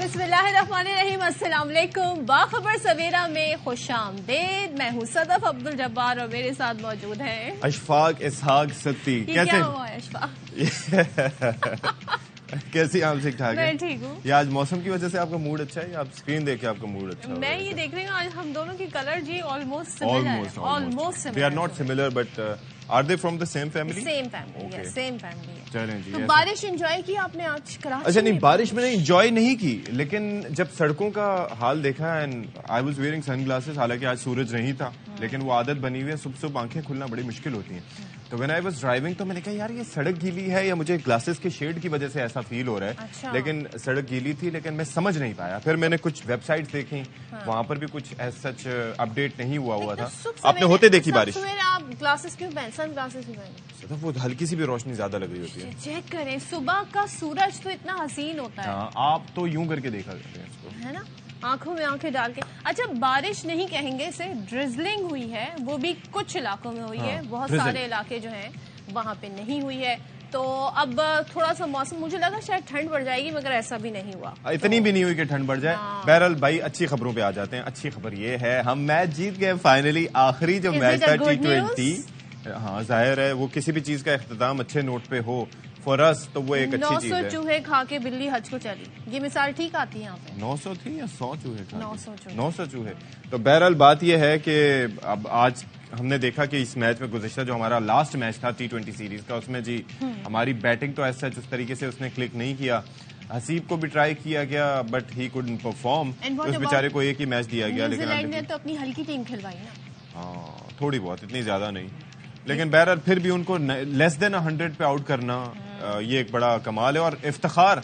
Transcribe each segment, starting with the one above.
بسم اللہ الرحمن الرحیم، السلام علیکم۔ باخبر سویرا میں خوش آمدید۔ میں ہوں صدف عبد الجبار اور میرے ساتھ موجود ہیں اشفاق اسحاق ستی۔ کیا ہوا ہے اشفاق؟ کیسی آپ سے ٹھاک ہے؟ میں ٹھیک ہوں۔ یہ آج موسم کی وجہ سے آپ کا موڈ اچھا ہے یا آپ اسکرین دیکھ کے آپ کا موڈ اچھا ہے؟ میں یہ دیکھ رہی ہوں آج ہم دونوں کی کلر جی almost similar they are not similar but are they from the same family? Same family, same family. چلیں جی، تو بارش انجوائے کی آپ نے آج کراچی؟ اچھا نہیں، بارش میں نے انجوائے نہیں کی، لیکن جب سڑکوں کا حال دیکھا and I was wearing sunglasses, حالانکہ آج سورج نہیں تھا لیکن وہ عادت بنی ہوئی ہے، صبح آنکھیں کھلنا بڑی مشکل ہوتی ہیں۔ تو وین آئی واز ڈرائیونگ تو میں نے کہا یار یہ سڑک گیلی ہے یا مجھے گلاسز کے شیڈ کی وجہ سے ایسا فیل ہو رہا ہے، لیکن سڑک گیلی تھی لیکن میں سمجھ نہیں پایا۔ پھر میں نے کچھ ویب سائٹس دیکھی، وہاں پر بھی کچھ ایز سچ اپڈیٹ نہیں ہوا تھا۔ آپ نے ہوتے دیکھی بارش؟ آپ گلاسز کیوں پہن، سن گلاسز کیوں پہن؟ وہ ہلکی سی بھی روشنی زیادہ لگ رہی ہوتی ہے۔ چیک کریں، صبح کا سورج تو اتنا حسین ہوتا ہے، آپ تو یوں کر کے دیکھا کرتے ہیں اس کو، ہے نا، آنکھوں میں آنکھیں ڈال کے۔ اچھا بارش نہیں کہیں گے اسے، ڈرزلنگ ہوئی ہے، وہ بھی کچھ علاقوں میں ہوئی ہے، بہت سارے علاقے جو ہیں وہاں پہ نہیں ہوئی ہے۔ تو اب تھوڑا سا موسم مجھے لگا شاید ٹھنڈ بڑھ جائے گی، مگر ایسا بھی نہیں ہوا، اتنی بھی نہیں ہوئی کہ ٹھنڈ بڑھ جائے۔ بہرحال بھائی اچھی خبروں پہ آ جاتے ہیں۔ اچھی خبر یہ ہے ہم میچ جیت گئے فائنلی، آخری جو میچ تھا T20۔ ہاں ظاہر ہے وہ کسی بھی چیز کا اختتام اچھے نوٹ پہ ہو فور اس تو وہ ایک اچھی چیز ہے۔ 900 چوہے کھا کے بلی حج کو چلی، یہ مثال ٹھیک آتی ہے یہاں پہ؟ 900 تھی یا 100 چوہے کھا؟ 900 چوہے۔ تو بہرحال بات یہ ہے کہ اب آج ہم نے دیکھا کہ اس میچ میں گزشتہ جو ہمارا لاسٹ میچ تھا T20 سیریز کا، اس میں جی ہماری بیٹنگ تو ایسا اس طریقے سے اس نے کلک نہیں کیا۔ حسیب کو بھی ٹرائی کیا گیا بٹ ہی کوڈنٹ پرفارم، اس بیچارے کو ایک ہی میچ دیا گیا۔ نیوزی لینڈ نے تو اپنی ہلکی ٹیم کھلوائی نا، ہاں تھوڑی بہت، اتنی زیادہ نہیں، لیکن بہرحال پھر بھی ان کو لیس دین 100 پہ آؤٹ کرنا یہ ایک بڑا کمال ہے اور افتخار،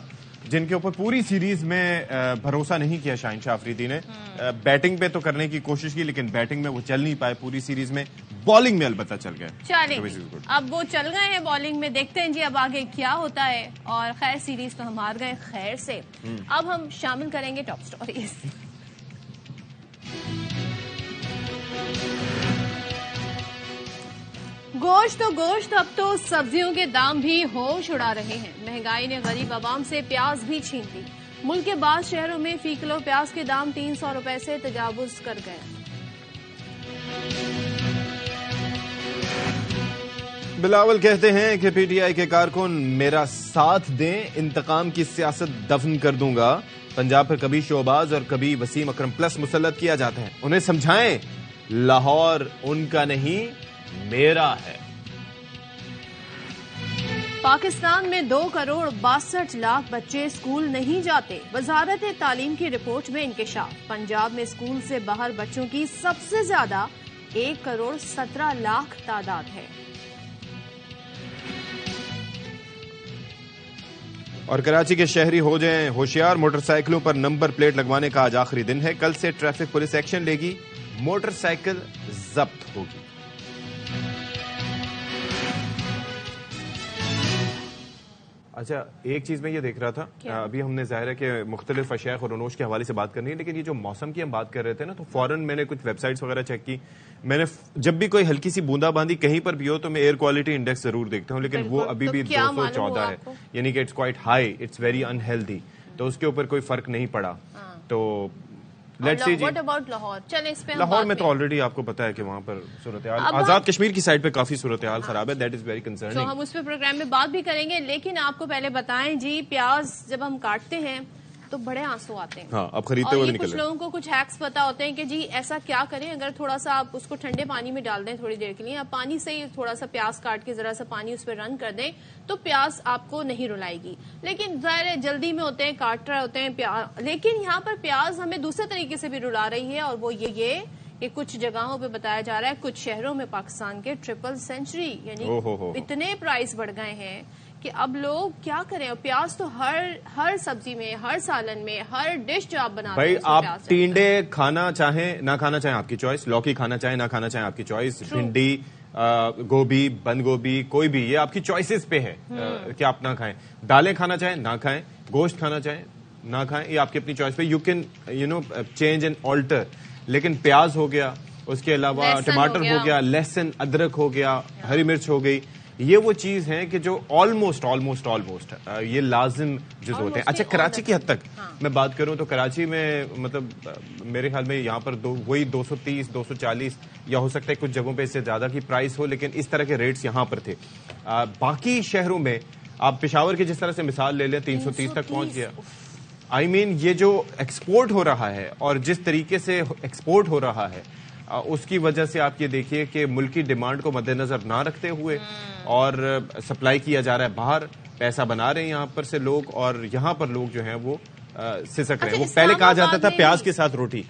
جن کے اوپر پوری سیریز میں بھروسہ نہیں کیا شاہین شاہ افریدی نے۔ بیٹنگ پہ تو کرنے کی کوشش کی لیکن بیٹنگ میں وہ چل نہیں پائے پوری سیریز میں، بالنگ میں البتہ چل گئے۔ چلیں اب وہ چل گئے ہیں بالنگ میں، دیکھتے ہیں جی اب آگے کیا ہوتا ہے۔ اور خیر سیریز تو ہم ہار گئے خیر سے، اب ہم شامل کریں گے ٹاپ سٹوریز۔ گوشت تو گوشت، اب تو سبزیوں کے دام بھی ہوش اڑا رہے ہیں۔ مہنگائی نے غریب عوام سے پیاز بھی چھین لی، ملک کے بعض شہروں میں فی کلو پیاز کے دام 300 روپے سے تجاوز کر گئے۔ بلاول کہتے ہیں کہ پی ٹی آئی کے کارکن میرا ساتھ دیں، انتقام کی سیاست دفن کر دوں گا۔ پنجاب پر کبھی شہباز اور کبھی وسیم اکرم پلس مسلط کیا جاتا ہے، انہیں سمجھائیں لاہور ان کا نہیں میرا ہے۔ پاکستان میں 2 کروڑ 62 لاکھ بچے اسکول نہیں جاتے، وزارت تعلیم کی رپورٹ میں انکشاف۔ پنجاب میں اسکول سے باہر بچوں کی سب سے زیادہ 1 کروڑ 17 لاکھ تعداد ہے۔ اور کراچی کے شہری ہو جائیں ہوشیار، موٹر سائیکلوں پر نمبر پلیٹ لگوانے کا آج آخری دن ہے، کل سے ٹریفک پولیس ایکشن لے گی، موٹر سائیکل ضبط ہوگی۔ اچھا ایک چیز میں یہ دیکھ رہا تھا، ابھی ہم نے ظاہر ہے کہ مختلف اشیاء اور رونوش کے حوالے سے بات کرنی ہے، لیکن یہ جو موسم کی ہم بات کر رہے تھے نا، تو فوراً میں نے کچھ ویب سائٹس وغیرہ چیک کی۔ میں نے جب بھی کوئی ہلکی سی بوندا باندی کہیں پر بھی ہو تو میں ایئر کوالٹی انڈیکس ضرور دیکھتا ہوں، لیکن وہ ابھی بھی 214 ہے، یعنی کہ it's quite high, it's very unhealthy, تو اس کے اوپر کوئی فرق نہیں پڑا۔ تو واٹ اباؤٹ لاہور؟ چلیں اس پہ لاہور میں تو آلریڈی آپ کو پتا ہے کہ وہاں پر صورتحال، آزاد کشمیر کی سائڈ پہ کافی صورتحال خراب ہے، دیٹ از ویری کنسرننگ۔ تو ہم اس پہ پروگرام میں بات بھی کریں گے، لیکن آپ کو پہلے بتائیں جی پیاز جب ہم کاٹتے ہیں تو بڑے آنسو آتے ہیں، ہاں اب خریدتے ہوئے نکل کچھ لوگوں کو کچھ ہیکس پتا ہوتے ہیں کہ جی ایسا کیا کریں، اگر تھوڑا سا آپ اس کو ٹھنڈے پانی میں ڈال دیں تھوڑی دیر کے لیے، آپ پانی سے ہی تھوڑا سا پیاز کاٹ کے ذرا سا پانی اس پہ رن کر دیں تو پیاز آپ کو نہیں رلائے گی۔ لیکن ظاہر ہے جلدی میں ہوتے ہیں، کاٹ رہے ہوتے ہیں پیاز، لیکن یہاں پر پیاز ہمیں دوسرے طریقے سے بھی رلا رہی ہے، اور وہ یہ کہ کچھ جگہوں پہ بتایا جا رہا ہے کچھ شہروں میں پاکستان کے 300 یعنی اتنے پرائس بڑھ گئے ہیں کہ اب لوگ کیا کریں۔ پیاز تو ہر سبزی میں، ہر سالن میں، ہر ڈش جو آپ بناتے ہیں، بھائی آپ ٹینڈے کھانا چاہیں نہ کھانا چاہیں آپ کی چوائس، لوکی کھانا چاہیں نہ کھانا چاہیں آپ کی چوائس، بھنڈی، گوبھی، بند گوبھی، کوئی بھی، یہ آپ کی چوائسیز پہ ہے کہ آپ نہ کھائیں۔ دالیں کھانا چاہیں نہ کھائیں، گوشت کھانا چاہیں نہ کھائیں، یہ آپ کی اپنی چوائس پہ، you can change and alter. لیکن پیاز ہو گیا، اس کے علاوہ ٹماٹر ہو گیا، لہسن ادرک ہو گیا، ہری مرچ ہو گئی، یہ وہ چیز ہے کہ جو آلموسٹ یہ لازم جز ہوتے ہیں. اچھا کراچی کی حد تک میں بات کروں تو کراچی میں مطلب میرے خیال میں یہاں پر وہی 230 240 یا ہو سکتا ہے کچھ جگہوں پہ اس سے زیادہ کی پرائس ہو, لیکن اس طرح کے ریٹس یہاں پر تھے. باقی شہروں میں آپ پشاور کی جس طرح سے مثال لے لیں 330 تک پہنچ گیا. آئی مین یہ جو ایکسپورٹ ہو رہا ہے اور جس طریقے سے ایکسپورٹ ہو رہا ہے اس کی وجہ سے آپ یہ دیکھیے کہ ملکی ڈیمانڈ کو مد نظر نہ رکھتے ہوئے اور سپلائی کیا جا رہا ہے باہر, پیسہ بنا رہے ہیں یہاں پر سے لوگ, اور یہاں پر لوگ جو ہیں وہ سسک رہے ہیں. وہ پہلے کہا جاتا تھا پیاز کے ساتھ روٹی,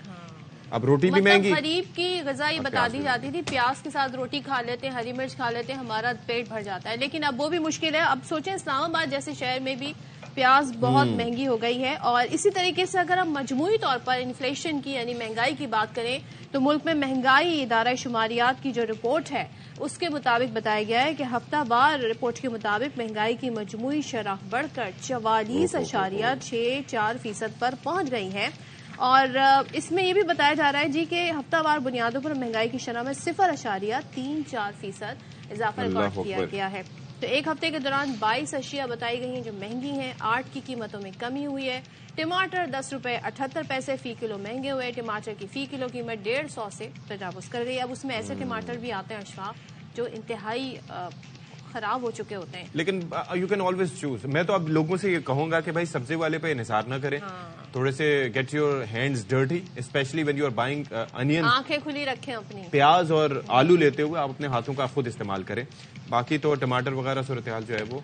اب روٹی بھی مہنگی. غریب کی غذا یہ بتا دی جاتی تھی پیاز کے ساتھ روٹی کھا لیتے ہیں, ہری مرچ کھا لیتے ہیں, ہمارا پیٹ بھر جاتا ہے. لیکن اب وہ بھی مشکل ہے. اب سوچیں اسلام آباد جیسے شہر میں بھی پیاز بہت مہنگی ہو گئی ہے. اور اسی طریقے سے اگر ہم مجموعی طور پر انفلیشن کی یعنی مہنگائی کی بات کریں تو ملک میں مہنگائی ادارہ شماریات کی جو رپورٹ ہے اس کے مطابق بتایا گیا ہے کہ ہفتہ وار رپورٹ کے مطابق مہنگائی کی مجموعی شرح بڑھ کر 44.64% پر پہنچ گئی ہے. اور اس میں یہ بھی بتایا جا رہا ہے جی کہ ہفتہ وار بنیادوں پر مہنگائی کی شرح میں 0.34% اضافہ ریکارڈ کیا گیا ہے. تو ایک ہفتے کے دوران 22 اشیاء بتائی گئی ہیں جو مہنگی ہیں. آٹ کی قیمتوں میں کمی ہوئی ہے. ٹماٹر 10 روپے 78 پیسے فی کلو مہنگے ہوئے. ٹماٹر کی فی کلو قیمت 150 سے تجاوز کر گئی. اب اس میں ایسے ٹماٹر بھی آتے ہیں اشراف جو انتہائی خراب ہو چکے ہوتے ہیں. لیکن یو کین آلویز چوز. میں تو اب لوگوں سے یہ کہوں گا کہ بھائی سبزی والے پہ انحصار نہ کریں, تھوڑے سے get your hands dirty especially when you are buying onion. آنکھیں کھلی رکھیں اپنی. پیاز اور آلو لیتے ہوئے آپ اپنے ہاتھوں کا خود استعمال کریں. باقی تو ٹماٹر وغیرہ صورتحال جو ہے وہ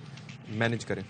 مینج کریں.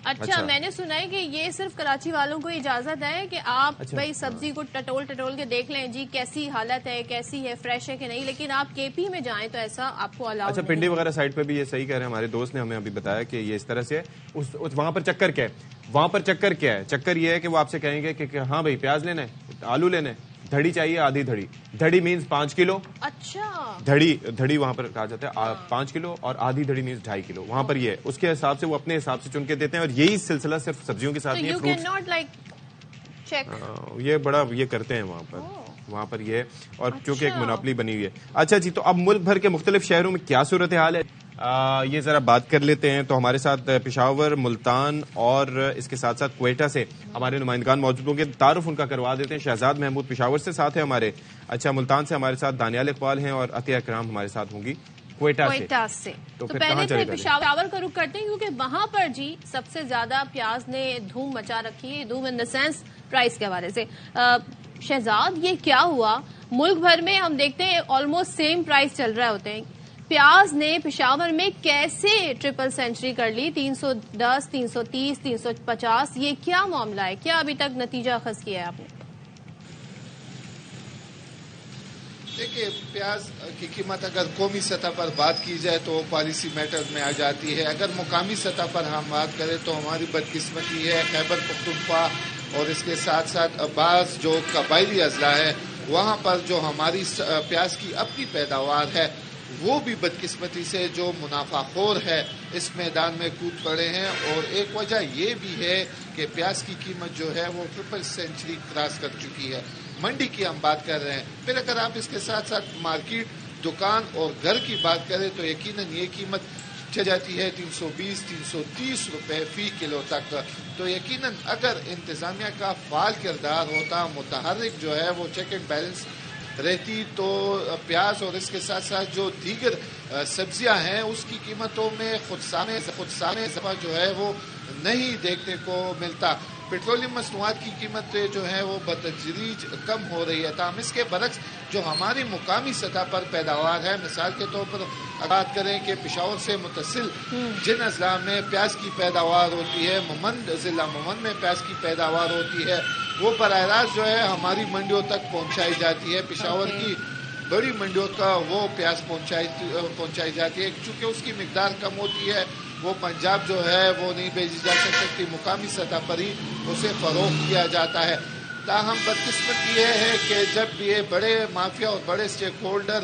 اچھا میں نے سنا ہے کہ یہ صرف کراچی والوں کو اجازت ہے کہ آپ بھائی سبزی کو ٹٹول کے دیکھ لیں جی کیسی حالت ہے, کیسی ہے, فریش ہے کہ نہیں. لیکن آپ کے پی میں جائیں تو ایسا آپ کو الاؤ. اچھا پنڈی وغیرہ سائڈ پہ بھی یہ صحیح کہہ رہے ہیں, ہمارے دوست نے ہمیں ابھی بتایا کہ یہ اس طرح سے وہاں پر چکر کیا ہے. وہاں پر چکر کیا ہے؟ چکر یہ ہے کہ وہ آپ سے کہیں گے کہ ہاں بھائی پیاز لینا ہے, آلو لینا ہے, دھڑی چاہیے آدھی دھڑی. دھڑی مینز 5 کلو. اچھا دھڑی وہاں پر کہا جاتا ہے 5 کلو, اور آدھی دھڑی مینز 2.5 کلو. وہاں پر یہ اس کے حساب سے وہ اپنے حساب سے چن کے دیتے ہیں. اور یہی سلسلہ صرف سبزیوں کے ساتھ نہیں ہے, یہ بڑا یہ کرتے ہیں وہاں پر یہ, اور چونکہ ایک مناپلی بنی ہوئی ہے. اچھا جی, تو اب ملک بھر کے مختلف شہروں میں کیا صورتحال ہے یہ ذرا بات کر لیتے ہیں. تو ہمارے ساتھ پشاور, ملتان اور اس کے ساتھ ساتھ کوئٹہ سے ہمارے نمائندگان موجود ہوں گے. تعارف ان کا کروا دیتے ہیں. شہزاد محمود پشاور سے ساتھ ہے ہمارے. اچھا ملتان سے ہمارے ساتھ دانیال اقبال ہیں, اور عطیہ اکرام ہمارے ساتھ ہوں گی کوئٹہ سے. تو پہلے پشاور کا رخ کرتے ہیں کیونکہ وہاں پر جی سب سے زیادہ پیاز نے دھوم مچا رکھی ہے. دھوم ان دا سینس پرائز کے حوالے سے. شہزاد یہ کیا ہوا, ملک بھر میں ہم دیکھتے ہیں آلموسٹ سیم پرائز چل رہے ہوتے ہیں, پیاز نے پشاور میں کیسے ٹرپل سینچری کر لی؟ 310 330 350 یہ کیا معاملہ ہے؟ کیا ابھی تک نتیجہ اخذ کیا ہے آپ نے؟ دیکھیے پیاز کی قیمت اگر قومی سطح پر بات کی جائے تو وہ پالیسی میٹر میں آ جاتی ہے. اگر مقامی سطح پر ہم بات کریں تو ہماری بدقسمتی ہے خیبر پختونخوا اور اس کے ساتھ ساتھ بعض جو قبائلی اضلاع ہے وہاں پر جو ہماری پیاز کی اپنی پیداوار ہے وہ بھی بدقسمتی سے جو منافع خور ہے اس میدان میں کود پڑے ہیں. اور ایک وجہ یہ بھی ہے کہ پیاز کی قیمت جو ہے وہ ٹرپل سینچری کراس کر چکی ہے. منڈی کی ہم بات کر رہے ہیں, پھر اگر آپ اس کے ساتھ ساتھ مارکیٹ, دکان اور گھر کی بات کریں تو یقیناً یہ قیمت چل جاتی ہے 320 330 روپے فی کلو تک. تو یقیناً اگر انتظامیہ کا فعال کردار ہوتا, متحرک جو ہے وہ چیک اینڈ بیلنس رہتی, تو پیاز اور اس کے ساتھ ساتھ جو دیگر سبزیاں ہیں اس کی قیمتوں میں خود سامنے اضافہ جو ہے وہ نہیں دیکھنے کو ملتا. پیٹرولیم مصنوعات کی قیمت جو ہے وہ بتدریج کم ہو رہی ہے. تاہم اس کے برعکس جو ہماری مقامی سطح پر پیداوار ہے, مثال کے طور پر بات کریں کہ پشاور سے متصل جن اضلاع میں پیاز کی پیداوار ہوتی ہے, ممند ضلع ممند میں پیاز کی پیداوار ہوتی ہے, وہ براہ راست جو ہے ہماری منڈیوں تک پہنچائی جاتی ہے. پشاور کی بڑی منڈیوں کا وہ پیاز پہنچائی جاتی ہے. چونکہ اس کی مقدار کم ہوتی ہے وہ پنجاب جو ہے وہ نہیں بھیجی جا سکتی, مقامی سطح پر ہی اسے فروخت کیا جاتا ہے. تاہم بدقسمت یہ ہے کہ جب یہ بڑے مافیا اور بڑے اسٹیک ہولڈر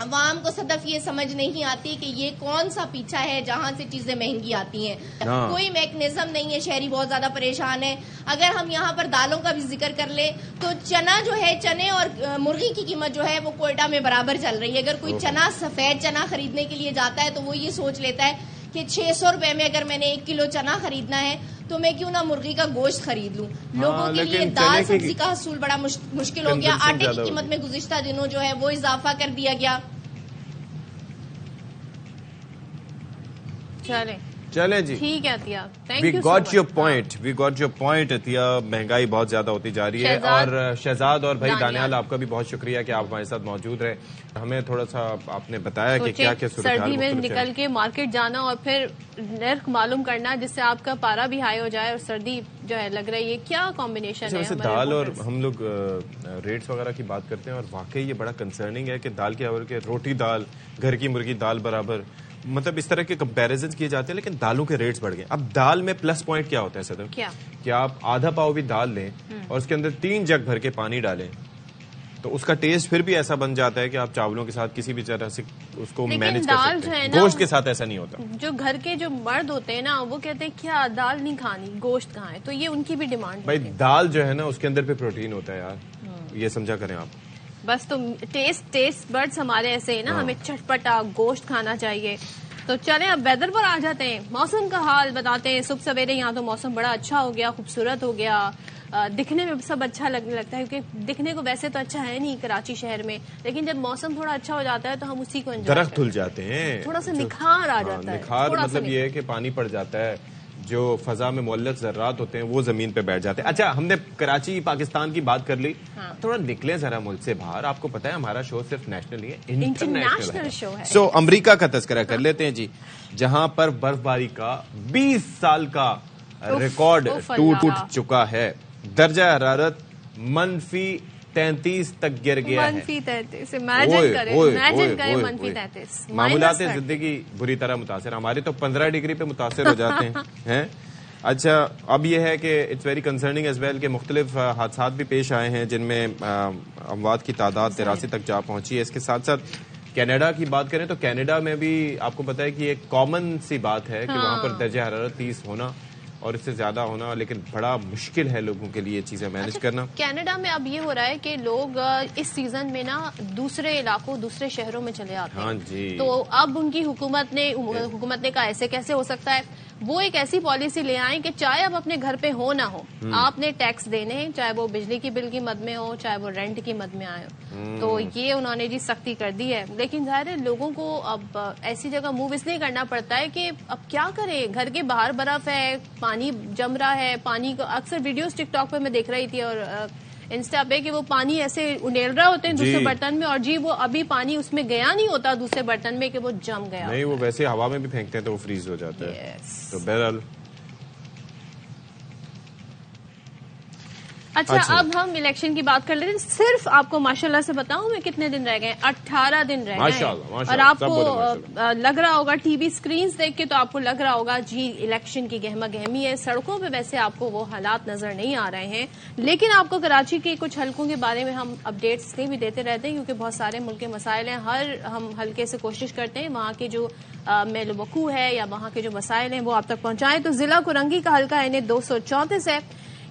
عوام کو صدف یہ سمجھ نہیں آتی کہ یہ کون سا پیچھا ہے جہاں سے چیزیں مہنگی آتی ہیں. کوئی میکنزم نہیں ہے, شہری بہت زیادہ پریشان ہے. اگر ہم یہاں پر دالوں کا بھی ذکر کر لیں تو چنا جو ہے, چنے اور مرغی کی قیمت جو ہے وہ کوئٹہ میں برابر چل رہی ہے. اگر کوئی چنا, سفید چنا خریدنے کے لیے جاتا ہے تو وہ یہ سوچ لیتا ہے کہ 600 روپے میں اگر میں نے 1 کلو چنا خریدنا ہے تو میں کیوں نہ مرغی کا گوشت خرید لوں. لوگوں کے لیے دال سبزی کا حصول بڑا مشکل ہو گیا. آٹے کی قیمت میں گزشتہ دنوں جو ہے وہ اضافہ کر دیا گیا. چلے جی, ٹھیک ہے عطیہ, وی گاٹ یور پوائنٹ عطیہ. مہنگائی بہت زیادہ ہوتی جا رہی ہے. اور شہزاد اور بھائی دانیال, آپ کا بھی بہت شکریہ کہ آپ ہمارے ساتھ موجود رہے. ہمیں تھوڑا سا آپ نے بتایا کہ کیا کیا سردی میں نکل کے مارکیٹ جانا اور پھر نرخ معلوم کرنا جس سے آپ کا پارا بھی ہائی ہو جائے اور سردی جو ہے لگ رہی ہے, کیا کمبینیشن ہے. دال, اور ہم لوگ ریٹس وغیرہ کی بات کرتے ہیں اور واقعی یہ بڑا کنسرننگ ہے کہ دال کے اور روٹی دال, گھر کی مرغی دال برابر, مطلب اس طرح کے کمپیریزن کیے جاتے ہیں. لیکن دالوں کے ریٹس بڑھ گئے. اب دال میں پلس پوائنٹ کیا ہوتا ہے صدف, کہ آپ آدھا پاؤ بھی دال لیں اور اس کے اندر 3 جگ بھر کے پانی ڈالیں تو اس کا ٹیسٹ پھر بھی ایسا بن جاتا ہے کہ آپ چاولوں کے ساتھ کسی بھی طرح سے اس کو مینج کر سکتے ہیں. گوشت کے ساتھ ایسا نہیں ہوتا. جو گھر کے جو مرد ہوتے ہیں نا وہ کہتے ہیں کیا دال نہیں کھانی, گوشت کھائیں, تو یہ ان کی بھی ڈیمانڈ. بھائی دال جو ہے نا اس کے اندر پہ پروٹین ہوتا ہے یار, یہ سمجھا کریں آپ. بس تو ٹیسٹ برڈز ہمارے ایسے ہیں نا, ہمیں چٹپٹا گوشت کھانا چاہیے. تو چلیں اب ویدر پر آ جاتے ہیں, موسم کا حال بتاتے ہیں. صبح سویرے یہاں تو موسم بڑا اچھا ہو گیا, خوبصورت ہو گیا, دکھنے میں سب اچھا لگنے لگتا ہے, کیونکہ دکھنے کو ویسے تو اچھا ہے نہیں کراچی شہر میں, لیکن جب موسم تھوڑا اچھا ہو جاتا ہے تو ہم اسی کو انجوائے درخت دھل جاتے ہیں, تھوڑا سا نکھار آ جاتا ہے. نکھار مطلب یہ ہے کہ پانی پڑ جاتا ہے, جو فضا میں معلق ذرات ہوتے ہیں وہ زمین پہ بیٹھ جاتے ہیں. اچھا, ہم نے کراچی پاکستان کی بات کر لی, تھوڑا نکلیں ذرا ملک سے باہر. آپ کو پتا ہے ہمارا شو صرف نیشنل نہیں ہے, انٹرنیشنل شو ہے. سو امریکہ کا تذکرہ کر لیتے ہیں جی, جہاں پر برف باری کا 20 سال کا ریکارڈ ٹوٹ چکا ہے. درجہ حرارت -33 تک گر گیا ہے. -33, امیجن کریں -33. معمولات زندگی بری طرح متاثر, ہمارے تو 15 ڈگری پہ متاثر ہو جاتے ہیں. اچھا, اب یہ ہے کہ it's very concerning as well کہ مختلف حادثات بھی پیش آئے ہیں جن میں اموات کی تعداد 83 تک جا پہنچی ہے. اس کے ساتھ ساتھ کینیڈا کی بات کریں تو کینیڈا میں بھی آپ کو پتا ہے کہ ایک کامن سی بات ہے کہ وہاں پر درجہ حرارت 30 ہونا اور اس سے زیادہ ہونا, لیکن بڑا مشکل ہے لوگوں کے لیے چیزیں مینج کرنا. کینیڈا میں اب یہ ہو رہا ہے کہ لوگ اس سیزن میں نا دوسرے علاقوں, دوسرے شہروں میں چلے آتے ہیں. ہاں جی. تو اب ان کی حکومت نے کہا ایسے کیسے ہو سکتا ہے. وہ ایک ایسی پالیسی لے آئیں کہ چاہے اب اپنے گھر پہ ہو نہ ہو, آپ نے ٹیکس دینے ہیں, چاہے وہ بجلی کی بل کی مد میں ہو, چاہے وہ رینٹ کی مد میں آئے ہو. تو یہ انہوں نے جی سختی کر دی ہے. لیکن ظاہر ہے لوگوں کو اب ایسی جگہ موو اس لیے کرنا پڑتا ہے کہ اب کیا کریں, گھر کے باہر برف ہے, پانی جم رہا ہے. پانی کو اکثر ویڈیوز ٹک ٹاک پہ میں دیکھ رہی تھی اور انسٹا پہ کہ وہ پانی ایسے انڈیل رہا ہوتے ہیں دوسرے برتن میں, اور جی وہ ابھی پانی اس میں گیا نہیں ہوتا دوسرے برتن میں کہ وہ جم گیا نہیں, وہ ویسے ہوا میں بھی پھینکتے ہیں تو وہ فریز ہو جاتا ہے. تو بہرحال اچھا, اب ہم الیکشن کی بات کر لیتے ہیں. صرف آپ کو ماشاءاللہ سے بتاؤں میں کتنے دن رہ گئے, 18 دن رہ گئے. اور آپ کو لگ رہا ہوگا ٹی وی سکرینز دیکھ کے, تو آپ کو لگ رہا ہوگا جی الیکشن کی گہما گہمی ہے. سڑکوں پہ ویسے آپ کو وہ حالات نظر نہیں آ رہے ہیں, لیکن آپ کو کراچی کے کچھ حلقوں کے بارے میں ہم اپڈیٹس اس لیے بھی دیتے رہتے ہیں کیونکہ بہت سارے ملک کے مسائل ہیں. ہم حلقے سے کوشش کرتے ہیں وہاں کے جو میل وقوع ہے یا وہاں کے جو مسائل ہیں وہ آپ تک پہنچائیں. تو ضلع کرنگی کا حلقہ NA 234 ہے.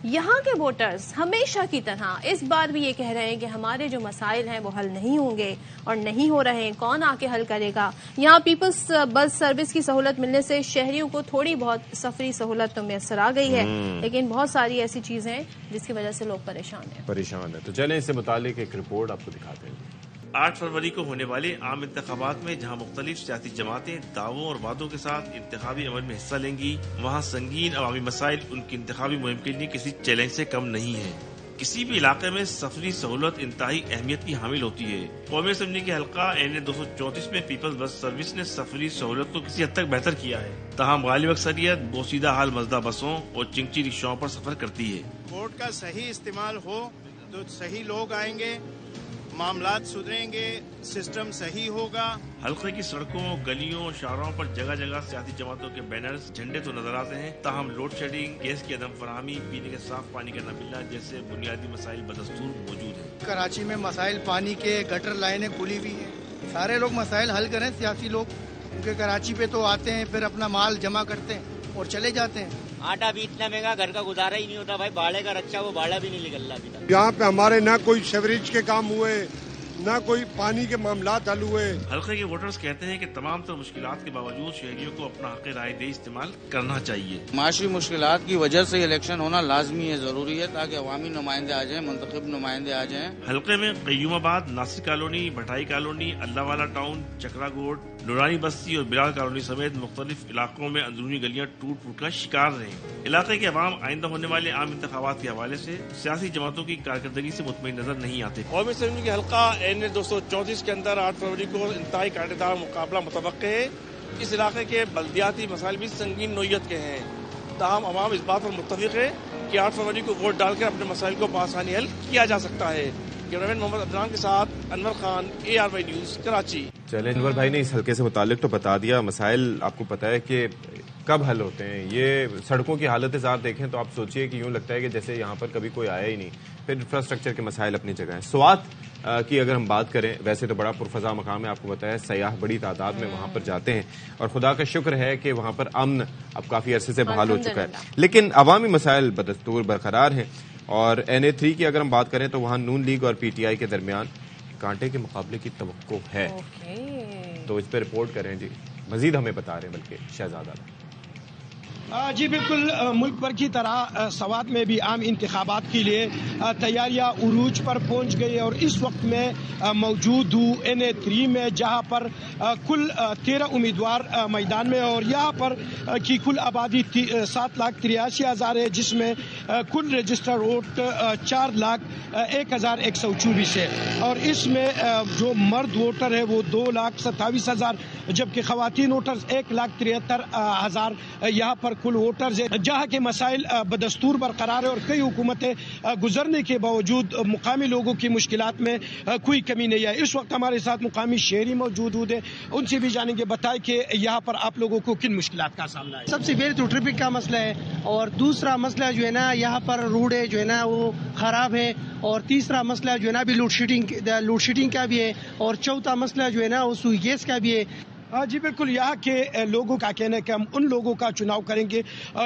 یہاں کے ووٹرز ہمیشہ کی طرح اس بار بھی یہ کہہ رہے ہیں کہ ہمارے جو مسائل ہیں وہ حل نہیں ہوں گے اور نہیں ہو رہے ہیں. کون آ کے حل کرے گا؟ یہاں پیپلز بس سروس کی سہولت ملنے سے شہریوں کو تھوڑی بہت سفری سہولت تو میسر آ گئی ہے, لیکن بہت ساری ایسی چیزیں ہیں جس کی وجہ سے لوگ پریشان ہیں. تو چلیں اس سے متعلق ایک رپورٹ آپ کو دکھاتے ہیں. 8 فروری کو ہونے والے عام انتخابات میں جہاں مختلف سیاسی جماعتیں دعووں اور وعدوں کے ساتھ انتخابی عمل میں حصہ لیں گی, وہاں سنگین عوامی مسائل ان کی انتخابی مہم کے لیے کسی چیلنج سے کم نہیں ہے. کسی بھی علاقے میں سفری سہولت انتہائی اہمیت کی حامل ہوتی ہے. قومی اسمبلی کے حلقہ NA 234 میں پیپلز بس سروس نے سفری سہولت کو کسی حد تک بہتر کیا ہے. تاہم غالب اکثریت بوسیدہ حال مزدہ بسوں اور چنگچی رکشاؤں پر سفر کرتی ہے. ووٹ کا صحیح استعمال ہو تو صحیح لوگ آئیں گے, معاملات سدھریں گے, سسٹم صحیح ہوگا. حلقے کی سڑکوں, گلیوں, شاہراہوں پر جگہ جگہ سیاسی جماعتوں کے بینرز, جھنڈے تو نظر آتے ہیں, تاہم لوڈ شیڈنگ, گیس کی عدم فراہمی, پینے کے صاف پانی کا نہ ملنا جیسے بنیادی مسائل بدستور موجود ہیں. کراچی میں مسائل پانی کے, گٹر لائنیں کھلی ہوئی ہیں, سارے لوگ مسائل حل کریں، سیاسی لوگ، کیونکہ کراچی پہ تو آتے ہیں پھر اپنا مال جمع کرتے ہیں اور چلے جاتے ہیں. آٹا بھی اتنا مہنگا، گھر کا گزارا ہی نہیں ہوتا بھائی. بھاڑے کا رکشا وہ بھاڑا بھی نہیں نکل رہا ابھی تک. یہاں پہ ہمارے نہ کوئی سیوریج کے کام ہوئے، نہ کوئی پانی کے معاملات حل ہوئے. حلقے کے ووٹرز کہتے ہیں کہ تمام تر مشکلات کے باوجود شہریوں کو اپنا حق رائے دہی استعمال کرنا چاہیے. معاشی مشکلات کی وجہ سے الیکشن ہونا لازمی ہے، ضروری ہے، تاکہ عوامی نمائندے آ جائیں، منتخب نمائندے آ جائیں. حلقے میں قیوم آباد، ناصر کالونی، بھٹائی کالونی، اللہ والا ٹاؤن، چکرا گوڑ، نورانی بستی اور بلال کالونی سمیت مختلف علاقوں میں اندرونی گلیاں ٹوٹ پھوٹ کا شکار رہے. علاقے کے عوام آئندہ ہونے والے عام انتخابات کے حوالے سے سیاسی جماعتوں کی کارکردگی سے مطمئن نظر نہیں آتے. قومی اسمبلی کے حلقہ این 234 کے اندر 8 فروری کو انتہائی کانٹے دار مقابلہ متوقع ہے. اس علاقے کے بلدیاتی مسائل بھی سنگین نوعیت کے ہیں، تاہم عوام اس بات پر متفق ہے کہ 8 فروری کو ووٹ ڈال کر اپنے مسائل کو بآسانی حل کیا جا سکتا ہے. کیمرامین محمد عدنان کے ساتھ انور خان، ARY نیوز، کراچی. چلیں، انور بھائی نے اس حلقے سے متعلق تو بتا دیا. مسائل آپ کو پتا ہے کہ کب حل ہوتے ہیں. یہ سڑکوں کی حالت زار دیکھیں تو آپ سوچئے کہ یوں لگتا ہے کہ جیسے یہاں پر کبھی کوئی آیا ہی نہیں. پھر انفراسٹرکچر کے مسائل اپنی جگہ ہیں. سوات کی اگر ہم بات کریں، ویسے تو بڑا پرفضا مقام ہے، آپ کو بتایا سیاح بڑی تعداد میں وہاں پر جاتے ہیں اور خدا کا شکر ہے کہ وہاں پر امن اب کافی عرصے سے بحال ہو چکا ہے، لیکن عوامی مسائل بدستور برقرار ہیں. اور NA3 کی اگر ہم بات کریں تو وہاں نون لیگ اور PTI کے درمیان کانٹے کے مقابلے کی توقع ہے. تو اس پہ رپورٹ کریں جی. مزید ہمیں بتا رہے ہیں بلکہ شہزادہ. جی بالکل، ملک بھر کی طرح سوات میں بھی عام انتخابات کے لیے تیاریاں عروج پر پہنچ گئی اور اس وقت میں موجود ہوں NA3 میں، جہاں پر کل 13 امیدوار میدان میں، اور یہاں پر کی کل آبادی 7,83,000 ہے، جس میں کل رجسٹر ووٹ 4,01,124 ہے. اور اس میں جو مرد ووٹر ہے وہ 2,27,000، جبکہ خواتین ووٹر 1,73,000 یہاں پر کل ووٹرز ہیں. جہاں کے مسائل بدستور برقرار ہے اور کئی حکومتیں گزرنے کے باوجود مقامی لوگوں کی مشکلات میں کوئی کمی نہیں ہے. اس وقت ہمارے ساتھ مقامی شہری موجود ہیں، ان سے بھی جانیں گے. بتائیں کہ یہاں پر آپ لوگوں کو کن مشکلات کا سامنا ہے؟ سب سے پہلے تو ٹریفک کا مسئلہ ہے، اور دوسرا مسئلہ جو ہے نا یہاں پر روڈیں جو ہے نا وہ خراب ہے، اور تیسرا مسئلہ جو ہے نا بھی لوڈ شیڈنگ کا بھی ہے، اور چوتھا مسئلہ جو ہے نا وہ سوئی گیس کا بھی ہے. جی بالکل، یہاں کے لوگوں کا کہنا ہے کہ ہم ان لوگوں کا چناؤ کریں گے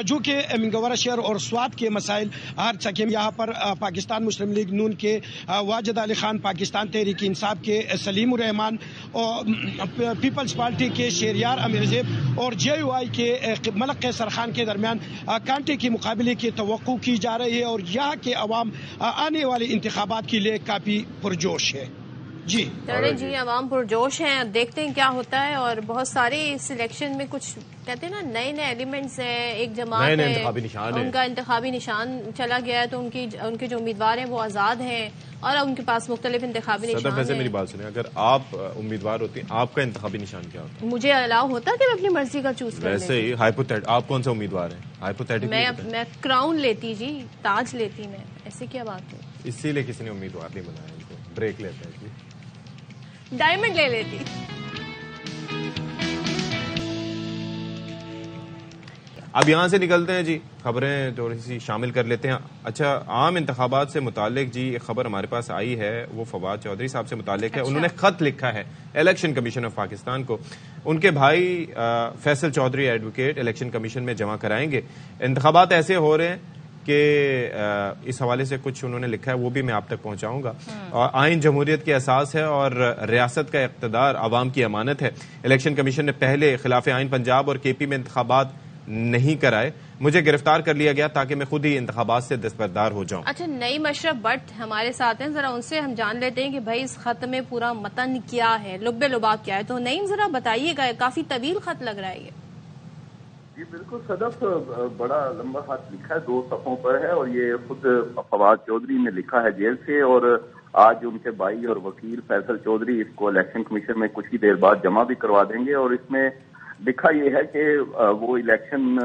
جو کہ منگورہ شہر اور سوات کے مسائل ہر سکیں. یہاں پر پاکستان مسلم لیگ نون کے واجد علی خان، پاکستان تحریک انصاف کے سلیم الرحمان، اور پیپلز پارٹی کے شہریار امیر زیب اور JUI کے ملک قیصر خان کے درمیان کانٹے کے مقابلے کی توقع کی جا رہی ہے. اور یہاں کے عوام آنے والے انتخابات کے لیے کافی پرجوش ہے. جی جی، عوام پرجوش ہیں. دیکھتے ہیں کیا ہوتا ہے. اور بہت سارے اس الیکشن میں کچھ کہتے ہیں نا نئے ایلیمنٹس ہیں. ایک جماعت ہے، ان کا انتخابی نشان چلا گیا ہے، تو ان کے جو امیدوار ہیں وہ آزاد ہیں اور ان کے پاس مختلف انتخابی نشان ہیں. میری بات سنیں، اگر آپ امیدوار ہوتی ہیں، آپ کا انتخابی نشان کیا ہوتا ہے؟ مجھے الاؤ ہوتا کہ میں اپنی مرضی کا چوز کر ویسے ہی آپ کون سا امیدوار ہیں؟ ہائپوتھیٹیکلی میں کراؤن لیتی، جی تاج لیتی میں. ایسی کیا بات ہے؟ اسی لیے کسی نے امیدوار نہیں بنایا. ان کو بریک لیتے ہیں جی، ڈائمنڈ لے لیتی. اب یہاں سے نکلتے ہیں جی، خبریں تھوڑی سی شامل کر لیتے ہیں. اچھا، عام انتخابات سے متعلق جی ایک خبر ہمارے پاس آئی ہے، وہ فواد چودھری صاحب سے متعلق ہے. انہوں نے خط لکھا ہے الیکشن کمیشن آف پاکستان کو. ان کے بھائی Faisal Chaudhry advocate election commission میں جمع کرائیں گے. انتخابات ایسے ہو رہے ہیں کہ اس حوالے سے کچھ انہوں نے لکھا ہے، وہ بھی میں آپ تک پہنچاؤں گا. اور آئین جمہوریت کے اساس ہے اور ریاست کا اقتدار عوام کی امانت ہے. الیکشن کمیشن نے پہلے خلاف آئین پنجاب اور KP میں انتخابات نہیں کرائے. مجھے گرفتار کر لیا گیا تاکہ میں خود ہی انتخابات سے دستبردار ہو جاؤں. اچھا، نئی مشرف بٹ ہمارے ساتھ ہیں، ذرا ان سے ہم جان لیتے ہیں کہ بھائی اس خط میں پورا متن کیا ہے، لب لباب کیا ہے. تو نعیم ذرا بتائیے گا، کافی طویل خط لگ رہا ہے یہ. جی بالکل صدف، بڑا لمبا خط لکھا ہے، 2 صفحوں پر ہے، اور یہ خود فواد چودھری نے لکھا ہے جیل سے. اور آج ان کے بھائی اور وکیل فیصل چودھری اس کو الیکشن کمیشن میں کچھ ہی دیر بعد جمع بھی کروا دیں گے. اور اس میں لکھا یہ ہے کہ وہ الیکشن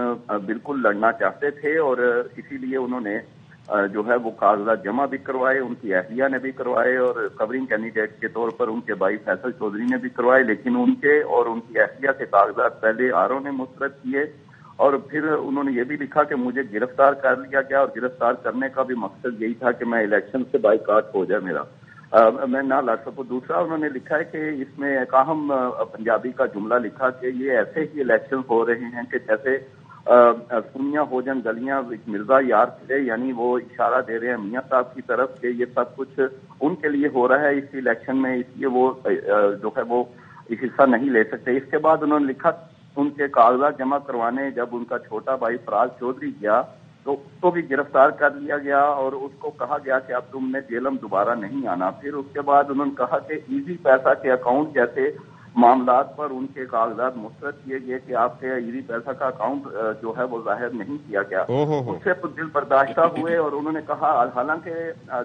بالکل لڑنا چاہتے تھے، اور اسی لیے انہوں نے جو ہے وہ کاغذات جمع بھی کروائے، ان کی اہلیہ نے بھی کروائے، اور کورنگ کینڈیڈیٹ کے طور پر ان کے بھائی فیصل چودھری نے بھی کروائے. لیکن ان کے اور ان کی اہلیہ کے کاغذات پہلے RO نے مسترد کیے، اور پھر انہوں نے یہ بھی لکھا کہ مجھے گرفتار کر لیا گیا، اور گرفتار کرنے کا بھی مقصد یہی تھا کہ میں الیکشن سے بائیکاٹ ہو جائے میرا. میں نہ لڑ سکوں. دوسرا انہوں نے لکھا ہے کہ اس میں ایک اہم پنجابی کا جملہ لکھا کہ یہ ایسے ہی الیکشن ہو رہے ہیں کہ جیسے سنیاں ہو جن گلیاں مرزا یار پھرے, یعنی وہ اشارہ دے رہے ہیں میاں صاحب کی طرف کہ یہ سب کچھ ان کے لیے ہو رہا ہے اس الیکشن میں, اس لیے وہ جو ہے وہ حصہ نہیں لے سکتے. اس کے بعد انہوں نے لکھا ان کے کاغذات جمع کروانے جب ان کا چھوٹا بھائی فراز چودھری گیا تو اس کو بھی گرفتار کر لیا گیا اور اس کو کہا گیا کہ اب تم نے جیلم دوبارہ نہیں آنا. پھر اس کے بعد انہوں نے کہا کہ ایزی پیسہ کے اکاؤنٹ جیسے معاملات پر ان کے کاغذات مسترد کیے گئے کہ آپ کے ایزی پیسہ کا اکاؤنٹ جو ہے وہ ظاہر نہیں کیا گیا. اس سے دل برداشتہ ہوئے اور انہوں نے کہا حالانکہ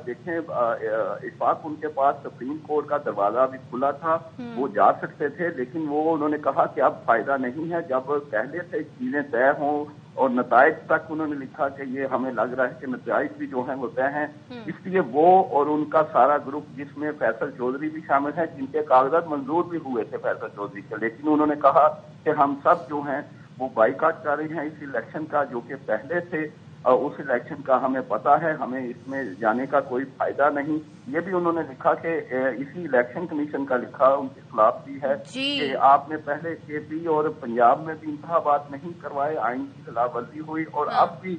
دیکھیں اشفاق ان کے پاس سپریم کورٹ کا دروازہ بھی کھلا تھا, وہ جا سکتے تھے, لیکن وہ انہوں نے کہا کہ اب فائدہ نہیں ہے جب پہلے سے چیزیں طے ہوں. اور نتائج تک انہوں نے لکھا کہ یہ ہمیں لگ رہا ہے کہ نتائج بھی جو ہیں وہ طے ہیں, اس لیے وہ اور ان کا سارا گروپ جس میں فیصل چودھری بھی شامل ہیں جن کے کاغذات منظور بھی ہوئے تھے فیصل چودھری کے, لیکن انہوں نے کہا کہ ہم سب جو ہیں وہ بائیکاٹ کر رہے ہیں اس الیکشن کا جو کہ پہلے سے اس الیکشن کا ہمیں پتا ہے, ہمیں اس میں جانے کا کوئی فائدہ نہیں. یہ بھی انہوں نے لکھا کہ اسی الیکشن کمیشن کا لکھا ان کے خلاف بھی ہے کہ آپ نے پہلے کے پی اور پنجاب میں بھی انتخابات نہیں کروائے, آئین کی خلاف ورزی ہوئی, اور اب بھی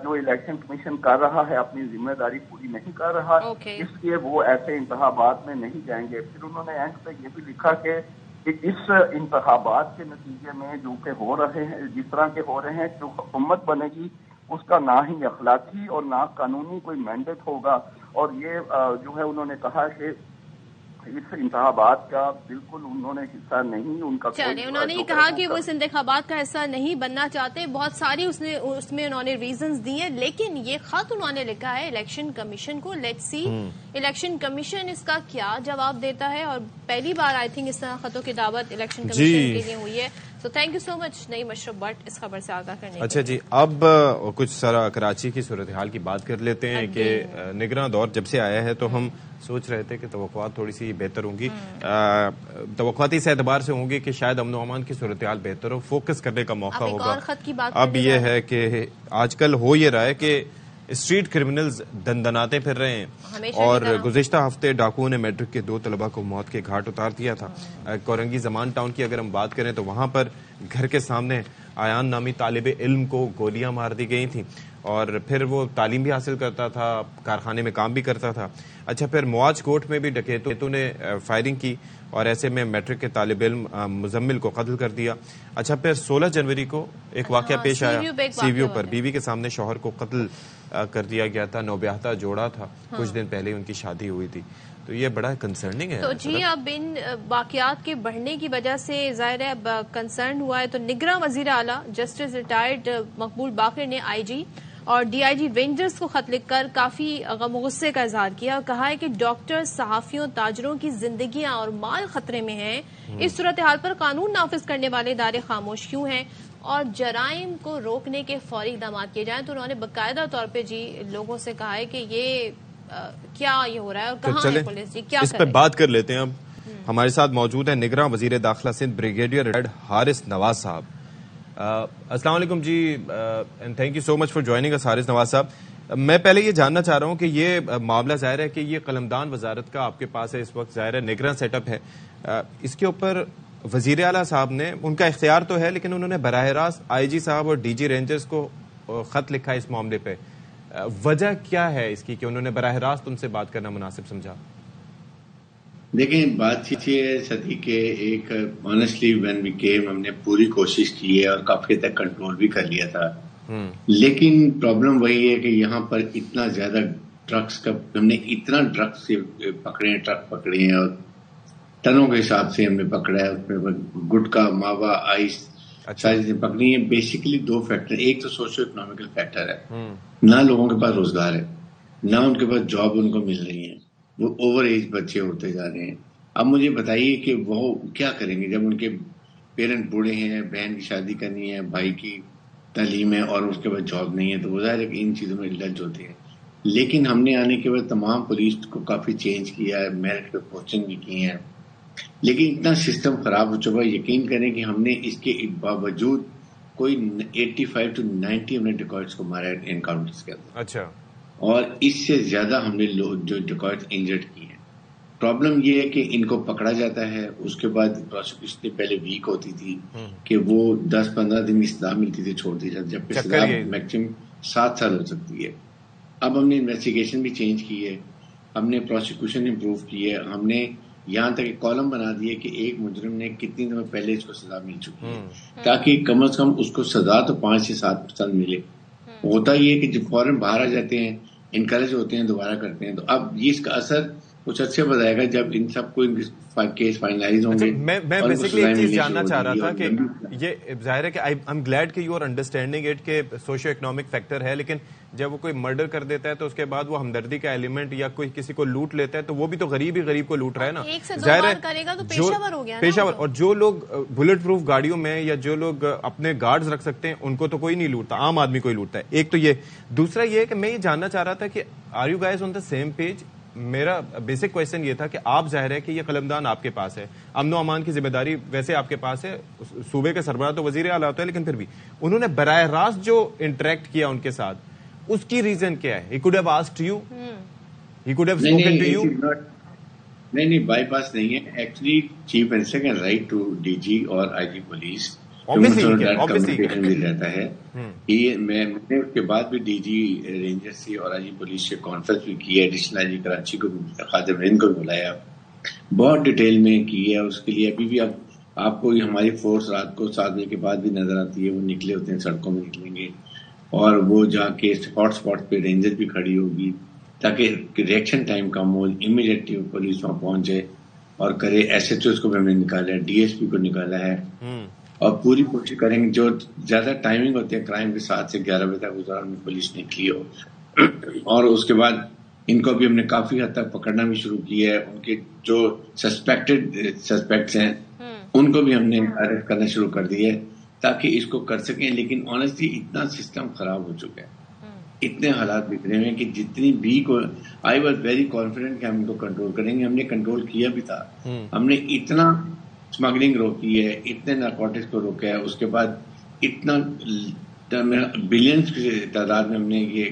جو الیکشن کمیشن کر رہا ہے اپنی ذمہ داری پوری نہیں کر رہا, اس لیے وہ ایسے انتخابات میں نہیں جائیں گے. پھر انہوں نے اینڈ پہ یہ بھی لکھا کہ اس انتخابات کے نتیجے میں جو کہ ہو رہے ہیں جس طرح کے ہو رہے ہیں جو حکومت بنے گی اس کا نہ ہی اخلاقی اور نہ قانونی کوئی مینڈیٹ ہوگا, اور یہ جو ہے انہوں نے کہا کہ اس انتخابات کا بالکل انہوں نے حصہ نہیں, ان کا انہوں نے یہ کہا کہ وہ اس انتخابات کا حصہ نہیں بننا چاہتے. بہت ساری اس میں انہوں نے ریزنز دی ہیں, لیکن یہ خط انہوں نے لکھا ہے الیکشن کمیشن کو. لیٹس سی الیکشن کمیشن اس کا کیا جواب دیتا ہے, اور پہلی بار آئی تھنک اس طرح خطوں کی دعوت الیکشن کمیشن کے لیے ہوئی ہے. تو تھینک یو سو مچ نئی مشرف بٹ اس خبر سے آگاہ کرنے. اچھا جی, اب کچھ سارا کراچی کی صورتحال کی بات کر لیتے ہیں کہ نگراں دور جب سے آیا ہے تو ہم سوچ رہے تھے کہ توقعات تھوڑی سی بہتر ہوں گی, توقعات اس اعتبار سے ہوں گی کہ شاید امن و امان کی صورتحال بہتر ہو, فوکس کرنے کا موقع ہوگا. اب یہ ہے کہ آج کل ہو یہ رہا ہے کہ اسٹریٹ کرمنلز دندناتے پھر رہے ہیں, اور گزشتہ ہفتے ڈاکوؤں نے میٹرک کے 2 طلباء کو موت کے گھاٹ اتار دیا تھا. کورنگی زمان ٹاؤن کی اگر ہم بات کریں تو وہاں پر گھر کے سامنے آیان نامی طالب علم کو گولیاں مار دی گئی تھیں, اور پھر وہ تعلیم بھی حاصل کرتا تھا, کارخانے میں کام بھی کرتا تھا. اچھا, پھر مواج کوٹ میں بھی ڈکیتوں نے فائرنگ کی اور ایسے میں میٹرک کے طالب علم مزمل کو قتل کر دیا. اچھا, پھر 16 جنوری کو ایک واقعہ پیش آیا سی ویو پر, بیوی کے سامنے شوہر کو قتل کر دیا گیا تھا. نوبیاہتا جوڑا تھا, کچھ دن پہلے ان کی شادی ہوئی تھی. تو یہ بڑا کنسرننگ ہے. تو جی اب ان واقعات کے بڑھنے کی وجہ سے ظاہر ہے اب کنسرن ہوا ہے. تو نگراں وزیر اعلیٰ جسٹس ریٹائرڈ مقبول باقر نے آئی جی اور ڈی آئی جی رینجرز کو خط لکھ کر کافی غم و غصے کا اظہار کیا اور کہا ہے کہ ڈاکٹر, صحافیوں, تاجروں کی زندگیاں اور مال خطرے میں ہیں. اس صورتحال پر قانون نافذ کرنے والے ادارے خاموش کیوں ہیں اور جرائم کو روکنے کے فوری اقدامات کیے جائیں. تو انہوں نے باقاعدہ طور پہ جی لوگوں سے کہا ہے کہ یہ کیا یہ ہو رہا ہے اور کہاں ہے پولیس, جی کیا اس پہ بات کر لیتے ہیں. اب ہمارے ساتھ موجود ہیں نگراں وزیر داخلہ سندھ بریگیڈیئر ریٹائرڈ حارث نواز صاحب. السلام علیکم جی, and thank you so much for joining us Haris Nawaz صاحب. میں پہلے یہ جاننا چاہ رہا ہوں کہ یہ معاملہ ظاہر ہے کہ یہ قلمدان وزارت کا آپ کے پاس ہے اس وقت, ظاہر ہے نگراں سیٹ اپ ہے, اس کے اوپر وزیر اعلیٰ صاحب نے, ان کا اختیار تو ہے لیکن انہوں نے براہ راست آئی جی صاحب اور ڈی جی رینجرز کو خط لکھا ہے اس معاملے پہ. وجہ کیا ہے اس کی کہ انہوں نے براہ راست ان سے بات کرنا مناسب سمجھا؟ دیکھیں, بات یہ ہے سدی کہ ایک آنیسٹلی وین وی کیم ہم نے پوری کوشش کی ہے اور کافی تک کنٹرول بھی کر لیا تھا, لیکن پرابلم وہی ہے کہ یہاں پر اتنا زیادہ ڈرگس کا, ہم نے اتنا ڈرگس پکڑے ہیں, ٹرک پکڑے ہیں اور ٹنوں کے حساب سے ہم نے پکڑا ہے. اس میں گٹکا, ماوا, آئس ساری چیزیں پکڑی ہیں. بیسیکلی 2 فیکٹر, ایک تو سوشو اکنامیکل فیکٹر ہے, نہ لوگوں کے پاس روزگار ہے, نہ ان کے پاس جاب ان کو مل رہی ہے, وہ اوور ایج بچے ہوتے جا رہے ہیں. اب مجھے بتائیے کہ وہ کیا کریں گے جب ان کے پیرنٹ بوڑھے ہیں, بہن کی شادی کرنی ہے, بھائی کی تعلیم ہے اور اس کے بعد جاب نہیں ہے, تو وہ ظاہر ہے کہ ان چیزوں میں لج ہوتے ہیں. لیکن ہم نے آنے کے بعد تمام پولیس کو کافی چینج کیا ہے, میرٹ پہ پوسٹنگ بھی کی ہیں, لیکن اتنا سسٹم خراب ہو چکا ہے. یقین کریں کہ ہم نے اس کے باوجود کوئی 85 to 90 ہم نے ڈیکوائٹس کو مارا ہے انکاؤنٹرز کے اندر. اچھا, اور اس سے زیادہ ہم نے جو ڈیکوائٹس انجرڈ کی ہیں. پرابلم یہ ہے کہ ان کو پکڑا جاتا ہے, اس کے بعد پروسیکیوشن پہلے ویک ہوتی تھی کہ وہ 10-15 دن کی سزا ملتی تھی, چھوڑ دی جاتی, جبکہ سزا میکسیمم 7 سال ہو سکتی ہے. اب ہم نے انویسٹیگیشن بھی چینج کی ہے, ہم نے پروسیکیوشن امپروو کی ہے, ہم نے یہاں تک ایک کالم بنا دی ہے کہ ایک مجرم نے کتنی دفعہ پہلے اس کو سزا مل چکی ہے, تاکہ کم از کم اس کو سزا تو 5 سے 7% ملے. ہوتا یہ ہے کہ جب فوراً باہر آ جاتے ہیں, انکریج ہوتے ہیں, دوبارہ کرتے ہیں, تو اب یہ اس کا اثر کچھ اچھے بتائے گا جب ان سب کو کیس فائنلائز ہوں گے. میں بیسکلی ایک چیز جاننا چاہ رہا تھا کہ یہ ظاہر ہے کہ آئی ایم گلیڈ کہ یو آر انڈرسٹینڈنگ اٹ کہ سوشو اکنامک فیکٹر ہے, لیکن جب وہ کوئی مرڈر کر دیتا ہے تو اس کے بعد وہ ہمدردی کا ایلیمنٹ یا کوئی کسی کو لوٹ لیتا ہے تو وہ بھی تو غریب ہی غریب کو لوٹ رہا ہے نا. ظاہر ہے پیشہ ور, اور جو لوگ بلٹ پروف گاڑیوں میں یا جو لوگ اپنے گارڈز رکھ سکتے ہیں ان کو تو کوئی نہیں لوٹتا, عام آدمی کوئی لوٹتا ہے. ایک تو یہ, دوسرا یہ ہے کہ میں یہ جاننا چاہ رہا تھا کہ are you guys on the same page. میرا بیسک کویشچن یہ تھا کہ آپ ظاہر ہے کہ یہ قلمدان آپ کے پاس ہے, امن و امان کی ذمہ داری ویسے آپ کے پاس ہے, صوبے کے سربراہ تو وزیر اعلیٰ ہوتا ہے, لیکن پھر بھی انہوں نے براہ راست جو انٹریکٹ کیا ان کے ساتھ, اس کی ریزن کیا ہے؟ He could have asked you, he could have spoken to you. نہیں بائی پاس نہیں ہے. Actually chief minister can write to D G اور آئی جی پولیس, کمیونیکیشن بھی رہتا ہے. میں نے اس کے بعد بھی ڈی جی رینجر سے اور آئی جی پولیس سے کانفرنس بھی کی ہے, ایڈیشنل آئی جی کراچی کو بھی, خادم ہند کو بھی بلایا, بہت ڈیٹیل میں کی ہے. اس کے لیے ابھی بھی اب آپ کو ہماری فورس رات کو 7 بجے کے بعد بھی نظر آتی ہے, وہ نکلے ہوتے ہیں, سڑکوں میں نکلیں گے, اور وہ جا کے ہاٹ اسپاٹ پہ رینجر بھی کھڑی ہوگی تاکہ ریئیکشن ٹائم کم ہو, امیڈیٹلی پولیس وہاں پہنچ جائے اور کرے. ایس ایچ اوز کو بھی ہم نے نکالا ہے, ڈی ایس پی کو نکالا ہے, اور پوری کوشش کریں گے جو زیادہ ٹائمنگ ہوتی ہے کرائم کے 7 سے 11 بجے تک اس دوران میں پولیس نکلی ہو. اور اس کے بعد ان کو بھی ہم نے کافی حد تک پکڑنا بھی شروع کیا ہے. ان کے جو سسپیکٹس ہیں ان کو بھی ہم نے اریسٹ کرنا شروع کر دیا ہے تاکہ اس کو کر سکیں. لیکن آنیسٹلی اتنا سسٹم خراب ہو چکا ہے, اتنے حالات بگڑے ہوئے ہیں کہ جتنی بھی آئی واز ویری کانفیڈنٹ کہ ہم ان کو کنٹرول کریں گے. ہم نے کنٹرول کیا بھی تھا, ہم نے اتنا اسمگلنگ روکی ہے, اتنے نارکوٹکس کو روکا ہے, اس کے بعد اتنا بلینس کی تعداد میں ہم نے یہ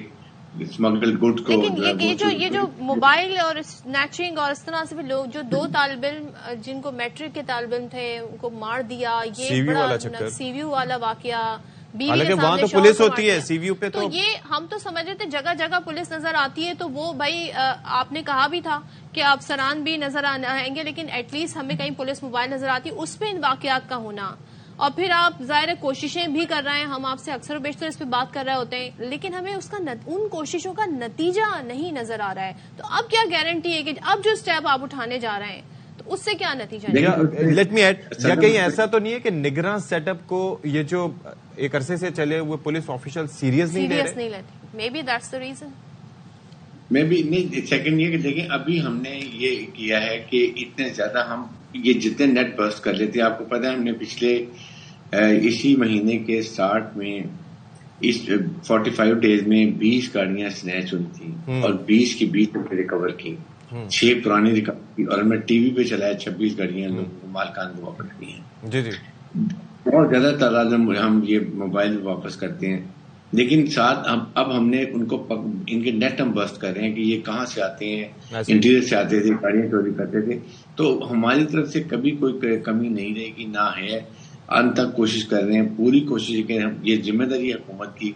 اسمگلڈ گڈ کو. لیکن یہ جو موبائل اور اسنیچنگ اور اس طرح سے بھی لوگ جو 2 طالب علم جن کو میٹرک کے طالب علم تھے ان کو مار دیا, یہ بڑا سی ویو والا واقعہ, حالانکہ وہاں تو پولیس ہوتی ہے سی ویو پہ, تو یہ ہم تو سمجھ رہے تھے جگہ جگہ پولیس نظر آتی ہے, تو وہ بھائی آپ نے کہا بھی تھا کہ آپ سران بھی نظر آئیں گے, لیکن ایٹ لیسٹ ہمیں کہیں پولیس موبائل نظر آتی ہے, اس پہ ان واقعات کا ہونا. اور پھر آپ ظاہر کوششیں بھی کر رہے ہیں, ہم آپ سے اکثر و بیشتر اس پہ بات کر رہے ہوتے ہیں, لیکن ہمیں اس کا ان کوششوں کا نتیجہ نہیں نظر آ رہا ہے. تو اب کیا گارنٹی ہے کہ اب جو اسٹیپ آپ اٹھانے جا رہے ہیں تو اس سے کیا نتیجہ ہے؟ لیٹ می ایڈ, یا کہیں ایسا تو نہیں ہے کہ نگراں سیٹ اپ کو یہ جو ایک عرصے سے چلے ہوئے پولیس آفیشل سیریس نہیں لیتے؟ Maybe that's the reason. میں بھی نہیں. سیکنڈ یہ کہ دیکھیں ابھی ہم نے یہ کیا ہے کہ اتنے زیادہ ہم یہ جتنے نیٹ برسٹ کر لیتے ہیں, آپ کو پتا ہے ہم نے پچھلے اسی مہینے کے اسٹارٹ میں اس 45 ڈیز میں 20 گاڑیاں سنیچ ہوئی تھیں اور 20 کی 20 ریکور کی, 6 پرانی ریکور کی, اور میں ٹی وی پہ چلایا 26 گاڑیاں لوگوں کو مالکان کو واپس کی ہیں. جی بہت زیادہ تعداد میں ہم یہ موبائل واپس کرتے ہیں, لیکن ساتھ اب ہم نے ان کو ان کے نیٹ ہم بسٹ کر رہے ہیں کہ یہ کہاں سے آتے ہیں, انٹیریئر سے آتے تھے, گاڑیاں چوری کرتے تھے. تو ہماری طرف سے کبھی کوئی کمی نہیں رہے گی, نہ ہے. انت تک کوشش کر رہے ہیں, پوری کوشش کہ یہ ذمہ داری ہے حکومت کی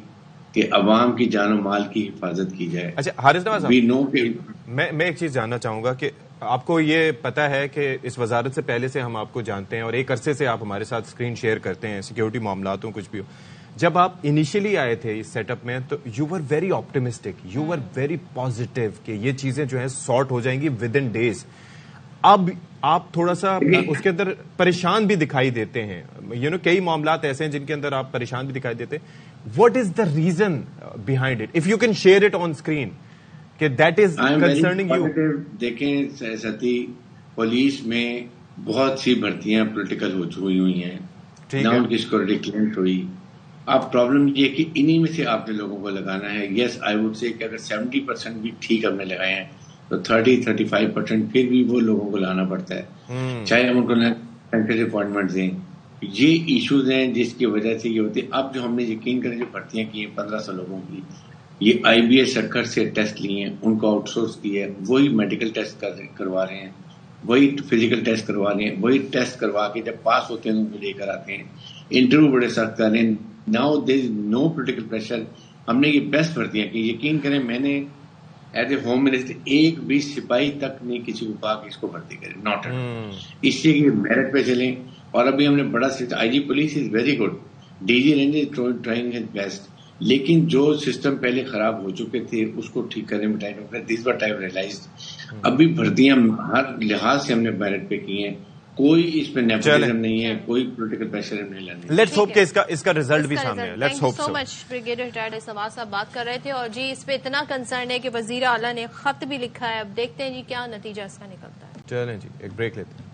کہ عوام کی جان و مال کی حفاظت کی جائے. اچھا حارث نواز صاحب, میں ایک چیز جاننا چاہوں گا کہ آپ کو یہ پتا ہے کہ اس وزارت سے پہلے سے ہم آپ کو جانتے ہیں اور ایک عرصے سے آپ ہمارے ساتھ اسکرین شیئر کرتے ہیں, سیکیورٹی معاملات ہوں کچھ بھی ہو. جب آپ انیشلی آئے تھے اس سیٹ اپ میں تو you were very optimistic, you were very positive کہ یہ چیزیں جو ہیں سارٹ ہو جائیں گی ود ان ڈیز. اب آپ تھوڑا سا اس کے اندر پریشان بھی دکھائی دیتے ہیں, کئی معاملات ایسے ہیں جن کے اندر آپ پریشان بھی دکھائی دیتے ہیں. What is the reason behind it, if you can share it on screen کہ دیٹ از کنسرننگ یو. دیکھیں ستی, پولیس میں بہت سی بھرتیاں پولیٹیکل ہوئی ہیں, نہ ان کی سیکورٹی کلیئرنس ہوئی. اب پرابلم یہ کہ انہی میں سے آپ نے لوگوں کو لگانا ہے. یس آئی وڈ سے کہ اگر 70% بھی ٹھیک ہم نے لگائے ہیں تو 30-35% پھر بھی وہ لوگوں کو لانا پڑتا ہے, چاہے ہم ان کو اپوائنٹمنٹ دیں. یہ ایشوز ہیں جس کی وجہ سے یہ ہوتی ہے. اب جو ہم نے یقین کریں جو بھرتیاں کی ہیں 1500 لوگوں کی, یہ IBA سرکر سے ٹیسٹ لیے ہیں, ان کو آؤٹ سورس کیا ہے, وہی میڈیکل ٹیسٹ کروا رہے ہیں, وہی فزیکل ٹیسٹ کروا رہے ہیں, وہی ٹیسٹ کروا کے جب پاس ہوتے ہیں ان کو لے کر آتے ہیں. انٹرویو بڑے سخت کر رہے ہیں. Now there is no political pressure. ہم نے یہ بیسٹ بھرتی ہیں کہ یقین کریں میں نے ایز اے ہوم منسٹر ایک بھی سپاہی تک نہیں کسی کو کہا کہ اس کو بھرتی کریں, ناٹ اس لیے کہ میرٹ پہ چلیں. اور ابھی ہم نے بڑا IG police is very good, DG range is trying his best, لیکن جو سسٹم پہلے خراب ہو چکے تھے اس کو ٹھیک کرنے میں ٹائم ہوگا. This what I have realized. ابھی بھرتیاں ہر لحاظ سے ہم نے میرٹ پہ کی ہیں, کوئی اس پہ نیپوٹزم نہیں ہے, کوئی پولیٹیکل پریشر نہیں لینا. لیٹس ہوپ کہ اس کا رزلٹ بھی سامنے ہے. Let's hope so much. Brigadier retired Osama صاحب بات کر رہے تھے, اور جی اس پہ اتنا کنسرن ہے کہ وزیر اعلیٰ نے خط بھی لکھا ہے. اب دیکھتے ہیں جی کیا نتیجہ اس کا نکلتا ہے. چلیں جی ایک بریک لیتے ہیں.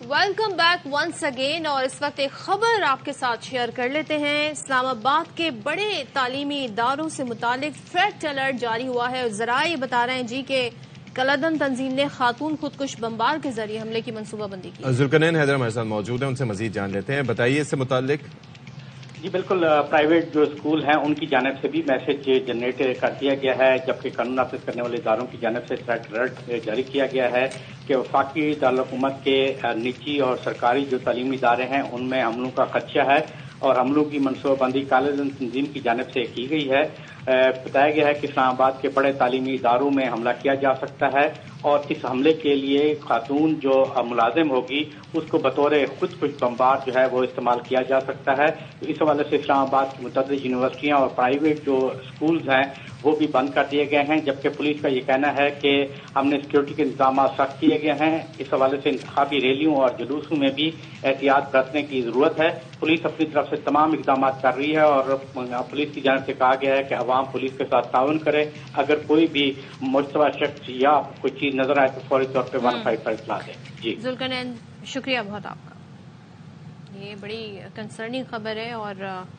Welcome back once again. اور اس وقت ایک خبر آپ کے ساتھ شیئر کر لیتے ہیں. اسلام آباد کے بڑے تعلیمی اداروں سے متعلق تھریٹ الرٹ جاری ہوا ہے. ذرائع یہ بتا رہے ہیں جی کہ کلادن تنظیم نے خاتون خودکش بمبار کے ذریعے حملے کی منصوبہ بندی کی. ذوالقرنین حیدر ہمارے ساتھ موجود ہیں, ان سے مزید جان لیتے ہیں. بتائیے اس سے متعلق. جی بالکل, پرائیویٹ جو اسکول ہیں ان کی جانب سے بھی میسج جنریٹ کر دیا گیا ہے, جبکہ قانون نافذ کرنے والے اداروں کی جانب سے تھریٹ الرٹ جاری کیا گیا ہے کہ وفاقی دارالحکومت کے نجی اور سرکاری جو تعلیمی ادارے ہیں ان میں حملوں کا خدشہ ہے, اور حملوں کی منصوبہ بندی کالعدم تنظیم کی جانب سے کی گئی ہے. بتایا گیا ہے کہ اسلام آباد کے بڑے تعلیمی اداروں میں حملہ کیا جا سکتا ہے, اور اس حملے کے لیے خاتون جو ملازم ہوگی اس کو بطور خودکش بمبار جو ہے وہ استعمال کیا جا سکتا ہے. اس حوالے سے اسلام آباد کی متعدد یونیورسٹیاں اور پرائیویٹ جو اسکولز ہیں وہ بھی بند کر دیے گئے ہیں, جبکہ پولیس کا یہ کہنا ہے کہ ہم نے سیکورٹی کے انتظامات سخت کیے گئے ہیں. اس حوالے سے انتخابی ریلیوں اور جلوسوں میں بھی احتیاط برتنے کی ضرورت ہے. پولیس اپنی طرف سے تمام اقدامات کر رہی ہے, اور پولیس کی جانب سے کہا گیا ہے کہ عوام پولیس کے ساتھ تعاون کرے. اگر کوئی بھی مشتبہ شخص یا کوئی چیز نظر آئے تو فوری طور پہ 15 پر اطلاع دیں. جی ذوالقرنین شکریہ بہت آپ کا. یہ بڑی کنسرننگ خبر ہے, اور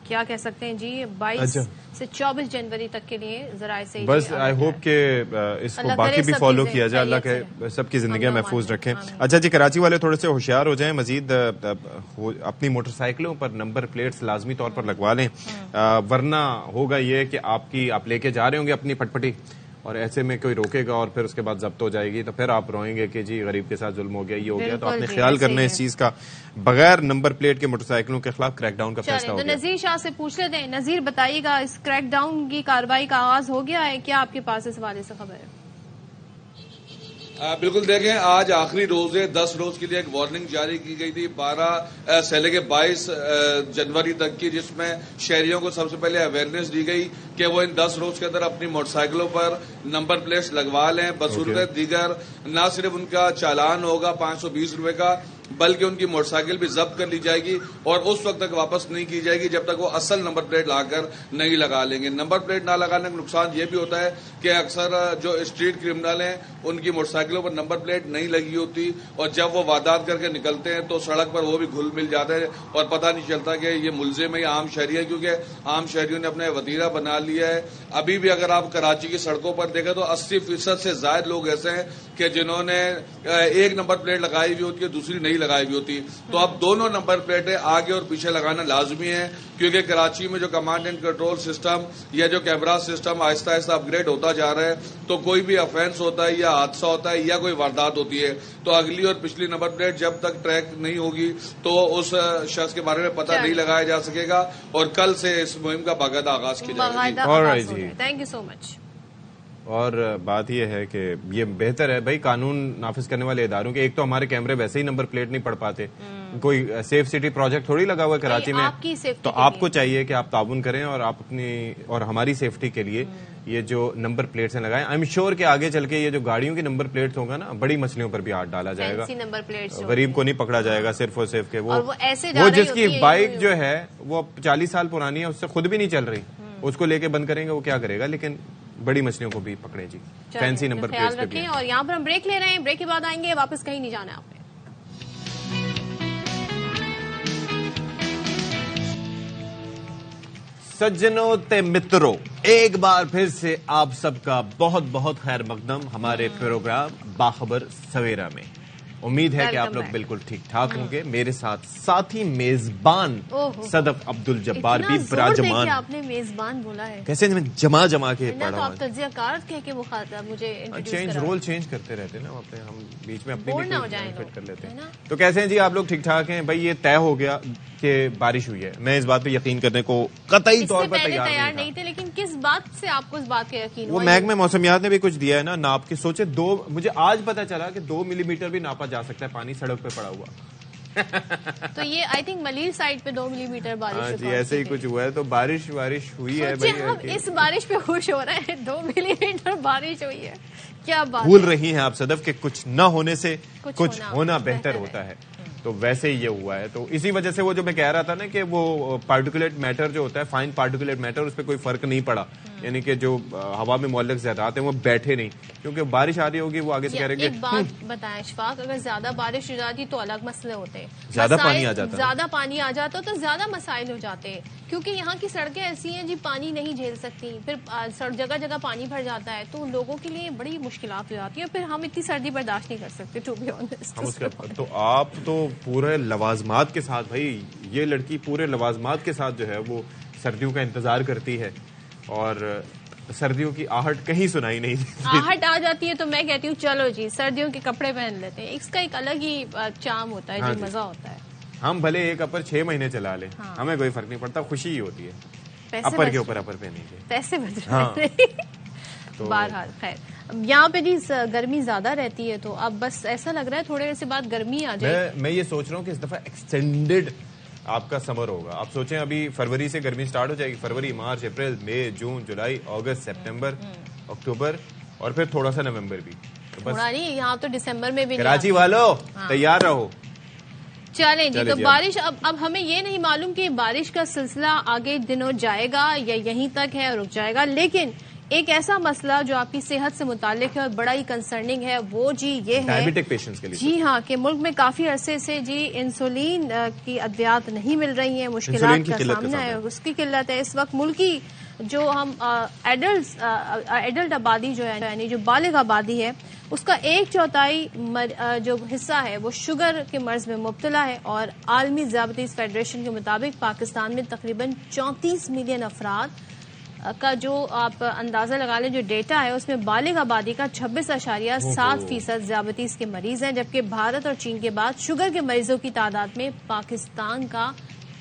کیا کہہ سکتے ہیں جی 22 سے 24 جنوری تک کے لیے ذرائع سے بس آئی ہوپ کہ اس کو باقی بھی فالو کیا جائے. اللہ کے سب کی زندگیاں محفوظ رکھیں. اچھا جی, کراچی والے تھوڑے سے ہوشیار ہو جائیں, مزید اپنی موٹر سائیکلوں پر نمبر پلیٹس لازمی طور پر لگوا لیں, ورنہ ہوگا یہ کہ آپ لے کے جا رہے ہوں گے اپنی پٹپٹی, اور ایسے میں کوئی روکے گا اور پھر اس کے بعد ضبط ہو جائے گی, تو پھر آپ روئیں گے کہ جی غریب کے ساتھ ظلم ہو گیا, یہ ہو گیا. تو آپ نے خیال کرنا ہے اس چیز کا. بغیر نمبر پلیٹ کے موٹر سائیکلوں کے خلاف کریک ڈاؤن کا فیصلہ ہو گیا. نذیر شاہ سے پوچھ لیتے ہیں. نذیر بتائیے گا, اس کریک ڈاؤن کی کارروائی کا آغاز ہو گیا ہے, کیا آپ کے پاس اس حوالے سے خبر ہے؟ بالکل, دیکھیں آج آخری روز ہے. 10 روز کے لیے ایک وارننگ جاری کی گئی تھی 12 سے لے کے 22 جنوری تک کی, جس میں شہریوں کو سب سے پہلے اویئرنیس دی گئی کہ وہ ان 10 روز کے اندر اپنی موٹر سائیکلوں پر نمبر پلیٹس لگوا لیں. بصورت دیگر نہ صرف ان کا چالان ہوگا 520 روپے کا, بلکہ ان کی موٹر سائیکل بھی ضبط کر لی جائے گی, اور اس وقت تک واپس نہیں کی جائے گی جب تک وہ اصل نمبر پلیٹ لا کر نہیں لگا لیں گے. نمبر پلیٹ نہ لگانے کا نقصان یہ بھی ہوتا ہے کہ اکثر جو اسٹریٹ کرمنل ہیں ان کی موٹر سائیکلوں پر نمبر پلیٹ نہیں لگی ہوتی, اور جب وہ واردات کر کے نکلتے ہیں تو سڑک پر وہ بھی گھل مل جاتے ہیں, اور پتہ نہیں چلتا کہ یہ ملزم ہے یا عام شہری ہے, کیونکہ عام شہریوں نے اپنے وتیرہ بنا لیا ہے. ابھی بھی اگر آپ کراچی کی سڑکوں پر دیکھیں تو 80% سے زائد لوگ ایسے ہیں کہ جنہوں نے ایک نمبر پلیٹ لگائی ہوئی ہوتی ہے, دوسری نہیں لگائی ہوئی ہوتی. تو اب دونوں نمبر پلیٹیں آگے اور پیچھے لگانا لازمی ہے, کیونکہ کراچی میں جو کمانڈ اینڈ کنٹرول سسٹم یا جو کیمرہ سسٹم آہستہ آہستہ اپ گریڈ ہوتا جا رہا ہے, تو کوئی بھی افینس ہوتا ہے یا حادثہ ہوتا ہے یا کوئی واردات ہوتی ہے تو اگلی اور پچھلی نمبر پلیٹ جب تک ٹریک نہیں ہوگی تو اس شخص کے بارے میں پتہ نہیں لگایا جا سکے گا, اور کل سے اس مہم کا باقاعدہ آغاز کیا جائے گا. تھینک یو سو مچ. اور بات یہ ہے کہ یہ بہتر ہے بھائی قانون نافذ کرنے والے اداروں کے, ایک تو ہمارے کیمرے ویسے ہی نمبر پلیٹ نہیں پڑھ پاتے, کوئی سیف سٹی پروجیکٹ تھوڑی لگا ہوا ہے کراچی میں, تو آپ کو چاہیے کہ آپ تعاون کریں اور آپ اپنی اور ہماری سیفٹی کے لیے یہ جو نمبر پلیٹس ہیں لگائیں. آئی ایم شیور کہ آگے چل کے یہ جو گاڑیوں کی نمبر پلیٹس ہوگا نا, بڑی مچھلیوں پر بھی ہاتھ ڈالا جائے گا, غریب کو نہیں پکڑا جائے گا صرف اور صرف کہ وہ جس کی بائک جو ہے وہ 40 سال پرانی ہے, اس سے خود بھی نہیں چل رہی, اس کو لے کے بند کریں گے وہ کیا کرے گا, لیکن بڑی مچھلیوں کو بھی پکڑے جی, فینسی نمبر پلیٹس پہ بھی. اور یہاں پر ہم بریک لے رہے ہیں, بریک کے بعد آئیں گے, واپس کہیں نہیں جانا ہے آپ نے. سجنوں تے مترو, ایک بار پھر سے آپ سب کا بہت بہت خیر مقدم ہمارے پروگرام باخبر سویرا میں. امید ہے کہ آپ لوگ بالکل ٹھیک ٹھاک ہوں گے. میرے ساتھ ساتھی میزبان صدف عبد الجبار بھی براجمان. آپ نے میزبان بولا ہے کیسے میں جمع کے پڑھا ہوں. آپ تجزیہ کار کہہ کے مجھے رول چینج کرتے رہتے ہیں نا اپنے, ہم بیچ میں اپنے فٹ کر لیتے ہیں. تو کیسے ہیں جی آپ لوگ ٹھیک ٹھاک ہیں؟ بھائی یہ طے ہو گیا کہ بارش ہوئی ہے. میں اس بات پہ یقین کرنے کو قطعی طور پر تیار نہیں تھے, لیکن کس بات سے آپ کو اس بات کا یقین؟ وہ محکمہ موسمیات نے بھی کچھ دیا ہے نا ناپ کے. سوچے مجھے آج پتا چلا کہ 2 ملی میٹر بھی ناپا جا سکتا ہے پانی سڑک پہ پڑا ہوا. تو یہ آئی تھنک ملیر سائڈ پہ 2 ملی میٹر بارش. جی ایسے ہی کچھ ہوا ہے. تو بارش ہوئی ہے. ہم اس بارش پہ خوش ہو رہے ہیں, 2 ملی میٹر بارش ہوئی ہے. کیا بات بھول رہی ہیں آپ صدف کہ کچھ نہ ہونے سے کچھ ہونا بہتر ہوتا ہے. تو ویسے ہی یہ ہوا ہے. تو اسی وجہ سے وہ جو میں کہہ رہا تھا نا کہ وہ پارٹیکولیٹ میٹر جو ہوتا ہے, فائن پارٹیکولیٹ میٹر, اس پہ کوئی فرق نہیں پڑا. یعنی کہ جو ہوا میں معلق ذرات ہیں وہ بیٹھے نہیں, کیونکہ بارش آ رہی ہوگی وہ آگے سے کہہ رہے ایک بات بتائیں اشفاق, اگر زیادہ بارش ہو جاتی تو الگ مسئلے ہوتے ہیں. زیادہ پانی آ جاتا تو زیادہ مسائل ہو جاتے ہیں, کیونکہ یہاں کی سڑکیں ایسی ہیں جی پانی نہیں جھیل سکتی. پھر جگہ جگہ پانی بھر جاتا ہے تو لوگوں کے لیے بڑی مشکلات ہو جاتی ہیں. پھر ہم اتنی سردی برداشت نہیں کر سکتے ٹو بی آنیسٹ. تو آپ تو پورے لوازمات کے ساتھ, بھائی یہ لڑکی پورے لوازمات کے ساتھ جو ہے وہ سردیوں کا انتظار کرتی ہے, اور سردیوں کی آہٹ کہیں سنائی نہیں دیتی. آہٹ آ جاتی ہے تو میں کہتی ہوں چلو جی سردیوں کے کپڑے پہن لیتے ہیں. اس کا ایک الگ ہی چام ہوتا ہے, جی مزہ ہوتا ہے. ہم بھلے ایک اپر 6 مہینے چلا لیں, ہمیں کوئی فرق نہیں پڑتا, خوشی ہی ہوتی ہے اپر کے اوپر اپر پہنے کے. پیسے بچ رہے ہیں. بہرحال خیر, یہاں پہ جی گرمی زیادہ رہتی ہے تو اب بس ایسا لگ رہا ہے تھوڑے سے بعد گرمی آ جائے. میں یہ سوچ رہا ہوں کہ اس دفعہ ایکسٹینڈیڈ آپ کا سمر ہوگا. آپ سوچیں ابھی فروری سے گرمی سٹارٹ ہو جائے گی, فروری, مارچ, اپریل, مئی, جون, جولائی, اگست, سپٹمبر, اکتوبر, اور پھر تھوڑا سا نومبر بھی. تھوڑا نہیں, یہاں تو دسمبر میں بھی. کراچی والوں تیار رہو. چلیں جی, تو بارش اب ہمیں یہ نہیں معلوم کہ بارش کا سلسلہ آگے دنوں جائے گا یا یہیں تک ہے اور رک جائے گا, لیکن ایک ایسا مسئلہ جو آپ کی صحت سے متعلق ہے اور بڑا ہی کنسرننگ ہے وہ جی یہ ہے ڈائبیٹک پیشنٹس کے لیے. جی ہاں, کہ ملک میں کافی عرصے سے جی انسولین کی ادویات نہیں مل رہی ہیں, مشکلات کا سامنا ہے, اس کی قلت ہے. اس وقت ملک کی جو ہم ایڈلٹ آبادی جو ہے, یعنی جو بالغ آبادی ہے, اس کا 1/4 جو حصہ ہے وہ شوگر کے مرض میں مبتلا ہے. اور عالمی ذیابیطس فیڈریشن کے مطابق پاکستان میں تقریباً 34 ملین افراد کا جو آپ اندازہ لگا لیں جو ڈیٹا ہے, اس میں بالغ آبادی کا 26.7% ذیابیطس کے مریض ہیں, جبکہ بھارت اور چین کے بعد شوگر کے مریضوں کی تعداد میں پاکستان کا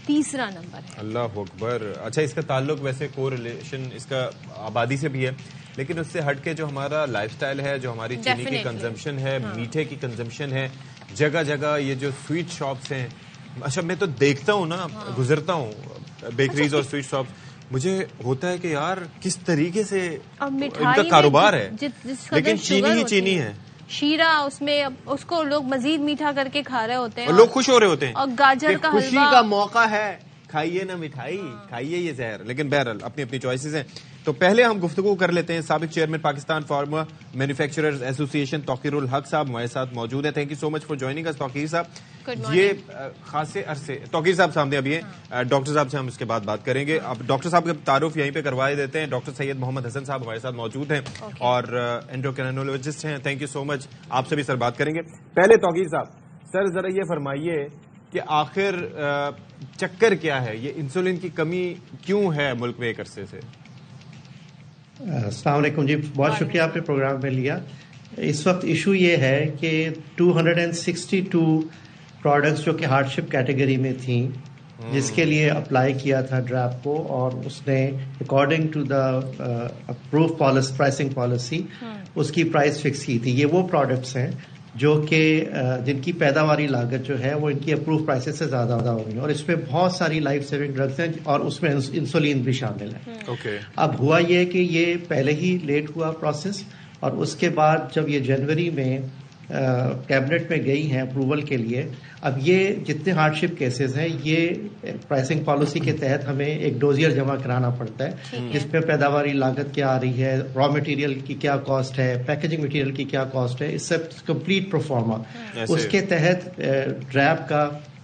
3را نمبر ہے. اللہ اکبر. اچھا, اس کا تعلق ویسے کو ریلیشن اس کا آبادی سے بھی ہے, لیکن اس سے ہٹ کے جو ہمارا لائف سٹائل ہے, جو ہماری چینی کی کنزمپشن ہے, میٹھے کی کنزمپشن ہے, جگہ جگہ یہ جو سویٹ شاپس ہیں. اچھا میں تو دیکھتا ہوں نا, گزرتا ہوں بیکریز اور سویٹ شاپس, مجھے ہوتا ہے کہ یار کس طریقے سے ان کا کاروبار ہے, لیکن چینی ہی چینی ہے. شیرہ اس میں, اس کو لوگ مزید میٹھا کر کے کھا رہے ہوتے ہیں, اور لوگ خوش ہو رہے ہوتے ہیں, اور گاجر کا خوشی کا موقع ہے, کھائیے نا مٹھائی, کھائیے یہ زہر. لیکن بہرحال اپنی اپنی چوائسیز ہیں. تو پہلے ہم گفتگو کر لیتے ہیں سابق چیئرمین پاکستان فارما مینوفیکچررز ایسوسی ایشن توقیر الحق صاحب ہمارے ساتھ موجود ہیں. Thank you so much for joining us. Tauqeer صاحب, یہ خاصے عرصے, توقیر صاحب سامنے ابھی ہیں, ڈاکٹر صاحب سے ہم اس کے بعد بات کریں گے. اب ڈاکٹر صاحب کا تعارف یہیں پہ کروا دیتے ہیں. ڈاکٹر سید محمد حسن صاحب ہمارے ساتھ موجود ہیں اور اینڈوکرینولوجسٹ ہیں. تھینک یو سو مچ. آپ سے بھی سر بات کریں گے. پہلے توقیر صاحب, سر ذرا یہ فرمائیے کہ آخر چکر کیا ہے, یہ انسولین کی کمی کیوں ہے ملک میں ایک عرصے سے؟ السلام علیکم جی, بہت شکریہ آپ نے پروگرام میں لیا. اس وقت ایشو یہ ہے کہ 262 پروڈکٹس جو کہ ہارڈ شپ کیٹیگری میں تھیں, جس کے لیے اپلائی کیا تھا ڈراپ کو, اور اس نے according to the approve pricing policy اس کی پرائس فکس کی تھی. یہ وہ پروڈکٹس ہیں جو کہ جن کی پیداواری لاگت جو ہے وہ ان کی اپروو پرائسز سے زیادہ ہوئی, اور اس میں بہت ساری لائف سیونگ ڈرگس ہیں اور اس میں انسولین بھی شامل ہے. اب ہوا یہ کہ یہ پہلے ہی لیٹ ہوا پروسیس, اور اس کے بعد جب یہ جنوری میں کیبنٹ میں گئی ہیں اپروول کے لیے, اب یہ جتنے ہارڈ شپ کیسز ہیں یہ پرائسنگ پالیسی کے تحت ہمیں ایک ڈوزیئر جمع کرانا پڑتا ہے, جس پہ پیداواری لاگت کیا آ رہی ہے, را مٹیریل کی کیا کاسٹ ہے, پیکیجنگ مٹیریل کی کیا کاسٹ ہے, اس سے کمپلیٹ پرفارما. اس کے تحت ڈریپ کا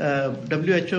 WHO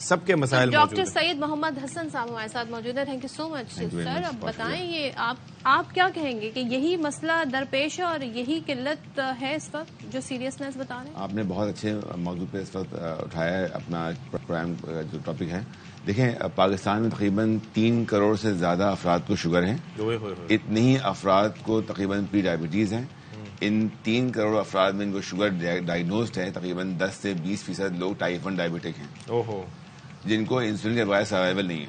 سب کے مسائل موجود ڈاکٹر ہیں. سید محمد حسن صاحب ہمارے ساتھ موجود ہیں. تھینک یو سو مچ سر. اب بتائیں یہ آپ کیا کہیں گے کہ یہی مسئلہ درپیش ہے اور یہی قلت ہے اس وقت جو سیریسنیس بتا رہے ہیں؟ آپ نے بہت اچھے موضوع پہ اس وقت اٹھایا ہے اپنا پرائم جو ٹاپک ہے. دیکھیں پاکستان میں تقریباً 3 کروڑ سے زیادہ افراد کو شوگر ہیں. اتنے ہی افراد کو تقریباً پری ڈائبٹیز ہیں. ان 3 کروڑ افراد میں ان کو شوگر ڈائگنوزڈ ہے. تقریباً 10 سے 20% لوگ ٹائپ 1 ڈائبٹک ہیں جن کو انسولین کے بغیر سروائیول نہیں ہے.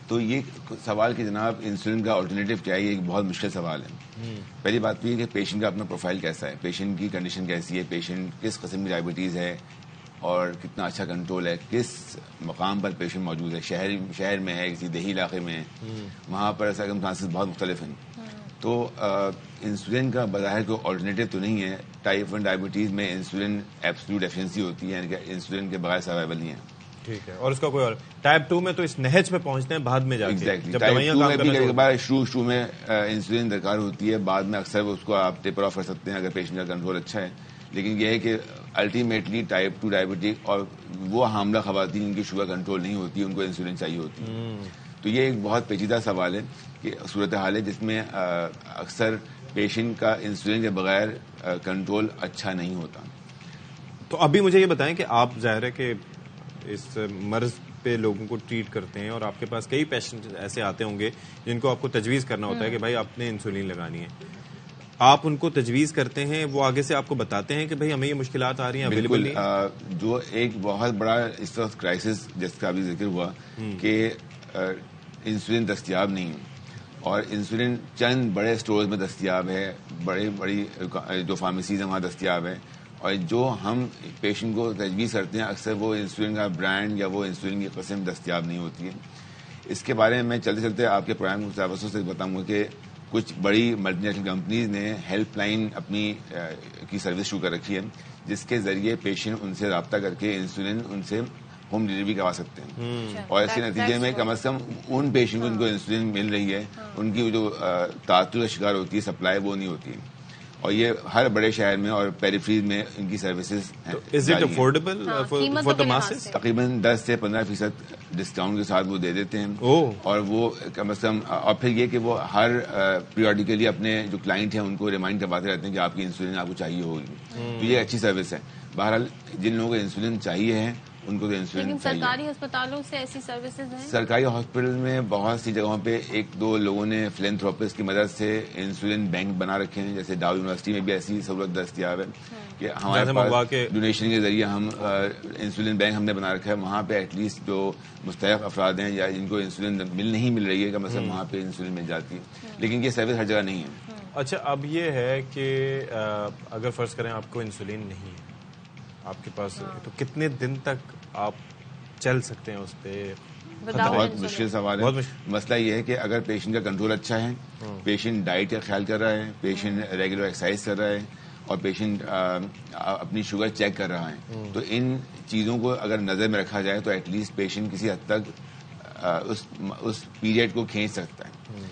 تو یہ سوال کہ جناب انسولین کا آلٹرنیٹو کیا ہے، یہ ایک بہت مشکل سوال ہے. پہلی بات تو یہ کہ پیشنٹ کا اپنا پروفائل کیسا ہے، پیشنٹ کی کنڈیشن کیسی ہے، پیشنٹ کس قسم کی ڈائبٹیز ہے اور کتنا اچھا کنٹرول ہے، کس مقام پر پیشنٹ موجود ہے، شہر میں ہے، کسی دیہی علاقے میں ہے، وہاں پر سرکمسٹانسز بہت مختلف ہیں. تو انسولین کا بظاہر کوئی آلٹرنیٹو تو نہیں ہے. ٹائپ 1 ڈائبٹیز میں انسولین ایبسولوٹ ڈیفیشنسی ہوتی ہے، یعنی کہ انسولین کے بغیر سروائیول نہیں ہے. ٹھیک ہے. اور اس کا کوئی اور ٹائپ 2 میں تو اس نہج پہ پہنچتے ہیں بعد میں جا کے. ٹائپ 2 میں بھی کئی بار شروع میں انسولین درکار ہوتی ہے، بعد میں اکثر اس کو آپ ٹیپر آف کر سکتے ہیں اگر پیشنٹ کا کنٹرول اچھا ہے. لیکن یہ ہے کہ الٹیمیٹلی ٹائپ 2 ڈائبٹک اور وہ حاملہ خواتین جن کی شوگر کنٹرول نہیں ہوتی ان کو انسولین چاہیے ہوتی ہے. تو یہ ایک بہت پیچیدہ سوال ہے کہ صورتحال ہے جس میں اکثر پیشنٹ کا انسولین کے بغیر کنٹرول اچھا نہیں ہوتا. تو ابھی مجھے یہ بتائیں کہ آپ ظاہر ہے کہ اس مرض پہ لوگوں کو ٹریٹ کرتے ہیں اور آپ کے پاس کئی پیشنٹ ایسے آتے ہوں گے جن کو آپ کو تجویز کرنا ہوتا ہے کہ بھائی آپ نے انسولین لگانی ہے. آپ ان کو تجویز کرتے ہیں، وہ آگے سے آپ کو بتاتے ہیں کہ بھائی ہمیں یہ مشکلات آ رہی ہیں اویلیبل نہیں. جو ایک بہت بڑا اس وقت کرائسس جس کا ابھی ذکر ہوا کہ انسولین دستیاب نہیں اور انسولین چند بڑے اسٹورز میں دستیاب ہے، بڑی جو فارمیسیز ہیں وہاں دستیاب ہے، اور جو ہم پیشنٹ کو تجویز کرتے ہیں اکثر وہ انسولین کا برانڈ یا وہ انسولین کی قسم دستیاب نہیں ہوتی ہے. اس کے بارے میں میں چلتے چلتے آپ کے پروگرام کے توسط سے بتاؤں گا کہ کچھ بڑی ملٹی نیشنل کمپنیز نے ہیلپ لائن اپنی کی سروس شروع کر رکھی ہے جس کے ذریعے پیشنٹ ان سے رابطہ کر کے انسولین ان سے ہوم ڈلیوری کروا سکتے ہیں. اور اس کے نتیجے میں کم از کم ان پیشنٹ کو ان کو انسولین مل رہی ہے، ان کی جو تعطل کا شکار ہوتی ہے سپلائی وہ نہیں ہوتی ہے. اور یہ ہر بڑے شہر میں اور پیریفریز میں ان کی سروسز تقریباً 10 سے 15% ڈسکاؤنٹ کے ساتھ وہ دے دیتے ہیں. اور وہ کم از کم اور پھر یہ کہ وہ ہر پیریوڈیکلی اپنے جو کلائنٹ ہیں ان کو ریمائنڈ کرواتے رہتے ہیں کہ آپ کی انسولین آپ کو چاہیے ہوگی. تو یہ اچھی سروس ہے. بہرحال جن لوگوں کو انسولین چاہیے ہے ان کو تو انسولین لیکن سرکاری ہسپتالوں سے ایسی سروسز ہیں؟ سرکاری ہاسپٹل میں بہت سی جگہوں پہ 1-2 لوگوں نے فلینتھروپسٹ کی مدد سے انسولین بینک بنا رکھے ہیں. جیسے ڈاؤ یونیورسٹی میں بھی ایسی سہولت دستیاب ہے کہ ہمارے پاس ڈونیشن کے ذریعے ہم انسولین بینک ہم نے بنا رکھا ہے. وہاں پہ ایٹ لیسٹ جو مستحق افراد ہیں یا جن کو انسولین نہیں مل رہی ہے کہ مثلا وہاں پہ انسولین مل جاتی ہے. لیکن یہ سروس ہر جگہ نہیں ہے. اچھا، اب یہ ہے کہ اگر فرض کریں آپ کو انسولین نہیں ہے آپ کے پاس، تو کتنے دن تک آپ چل سکتے ہیں اس پہ؟ بہت مشکل سوال ہے. مسئلہ یہ ہے کہ اگر پیشنٹ کا کنٹرول اچھا ہے، پیشنٹ ڈائٹ کا خیال کر رہا ہے، پیشنٹ ریگولر ایکسرسائز کر رہا ہے اور پیشنٹ اپنی شوگر چیک کر رہا ہے، تو ان چیزوں کو اگر نظر میں رکھا جائے تو ایٹ لیسٹ پیشنٹ کسی حد تک اس پیریڈ کو کھینچ سکتا ہے.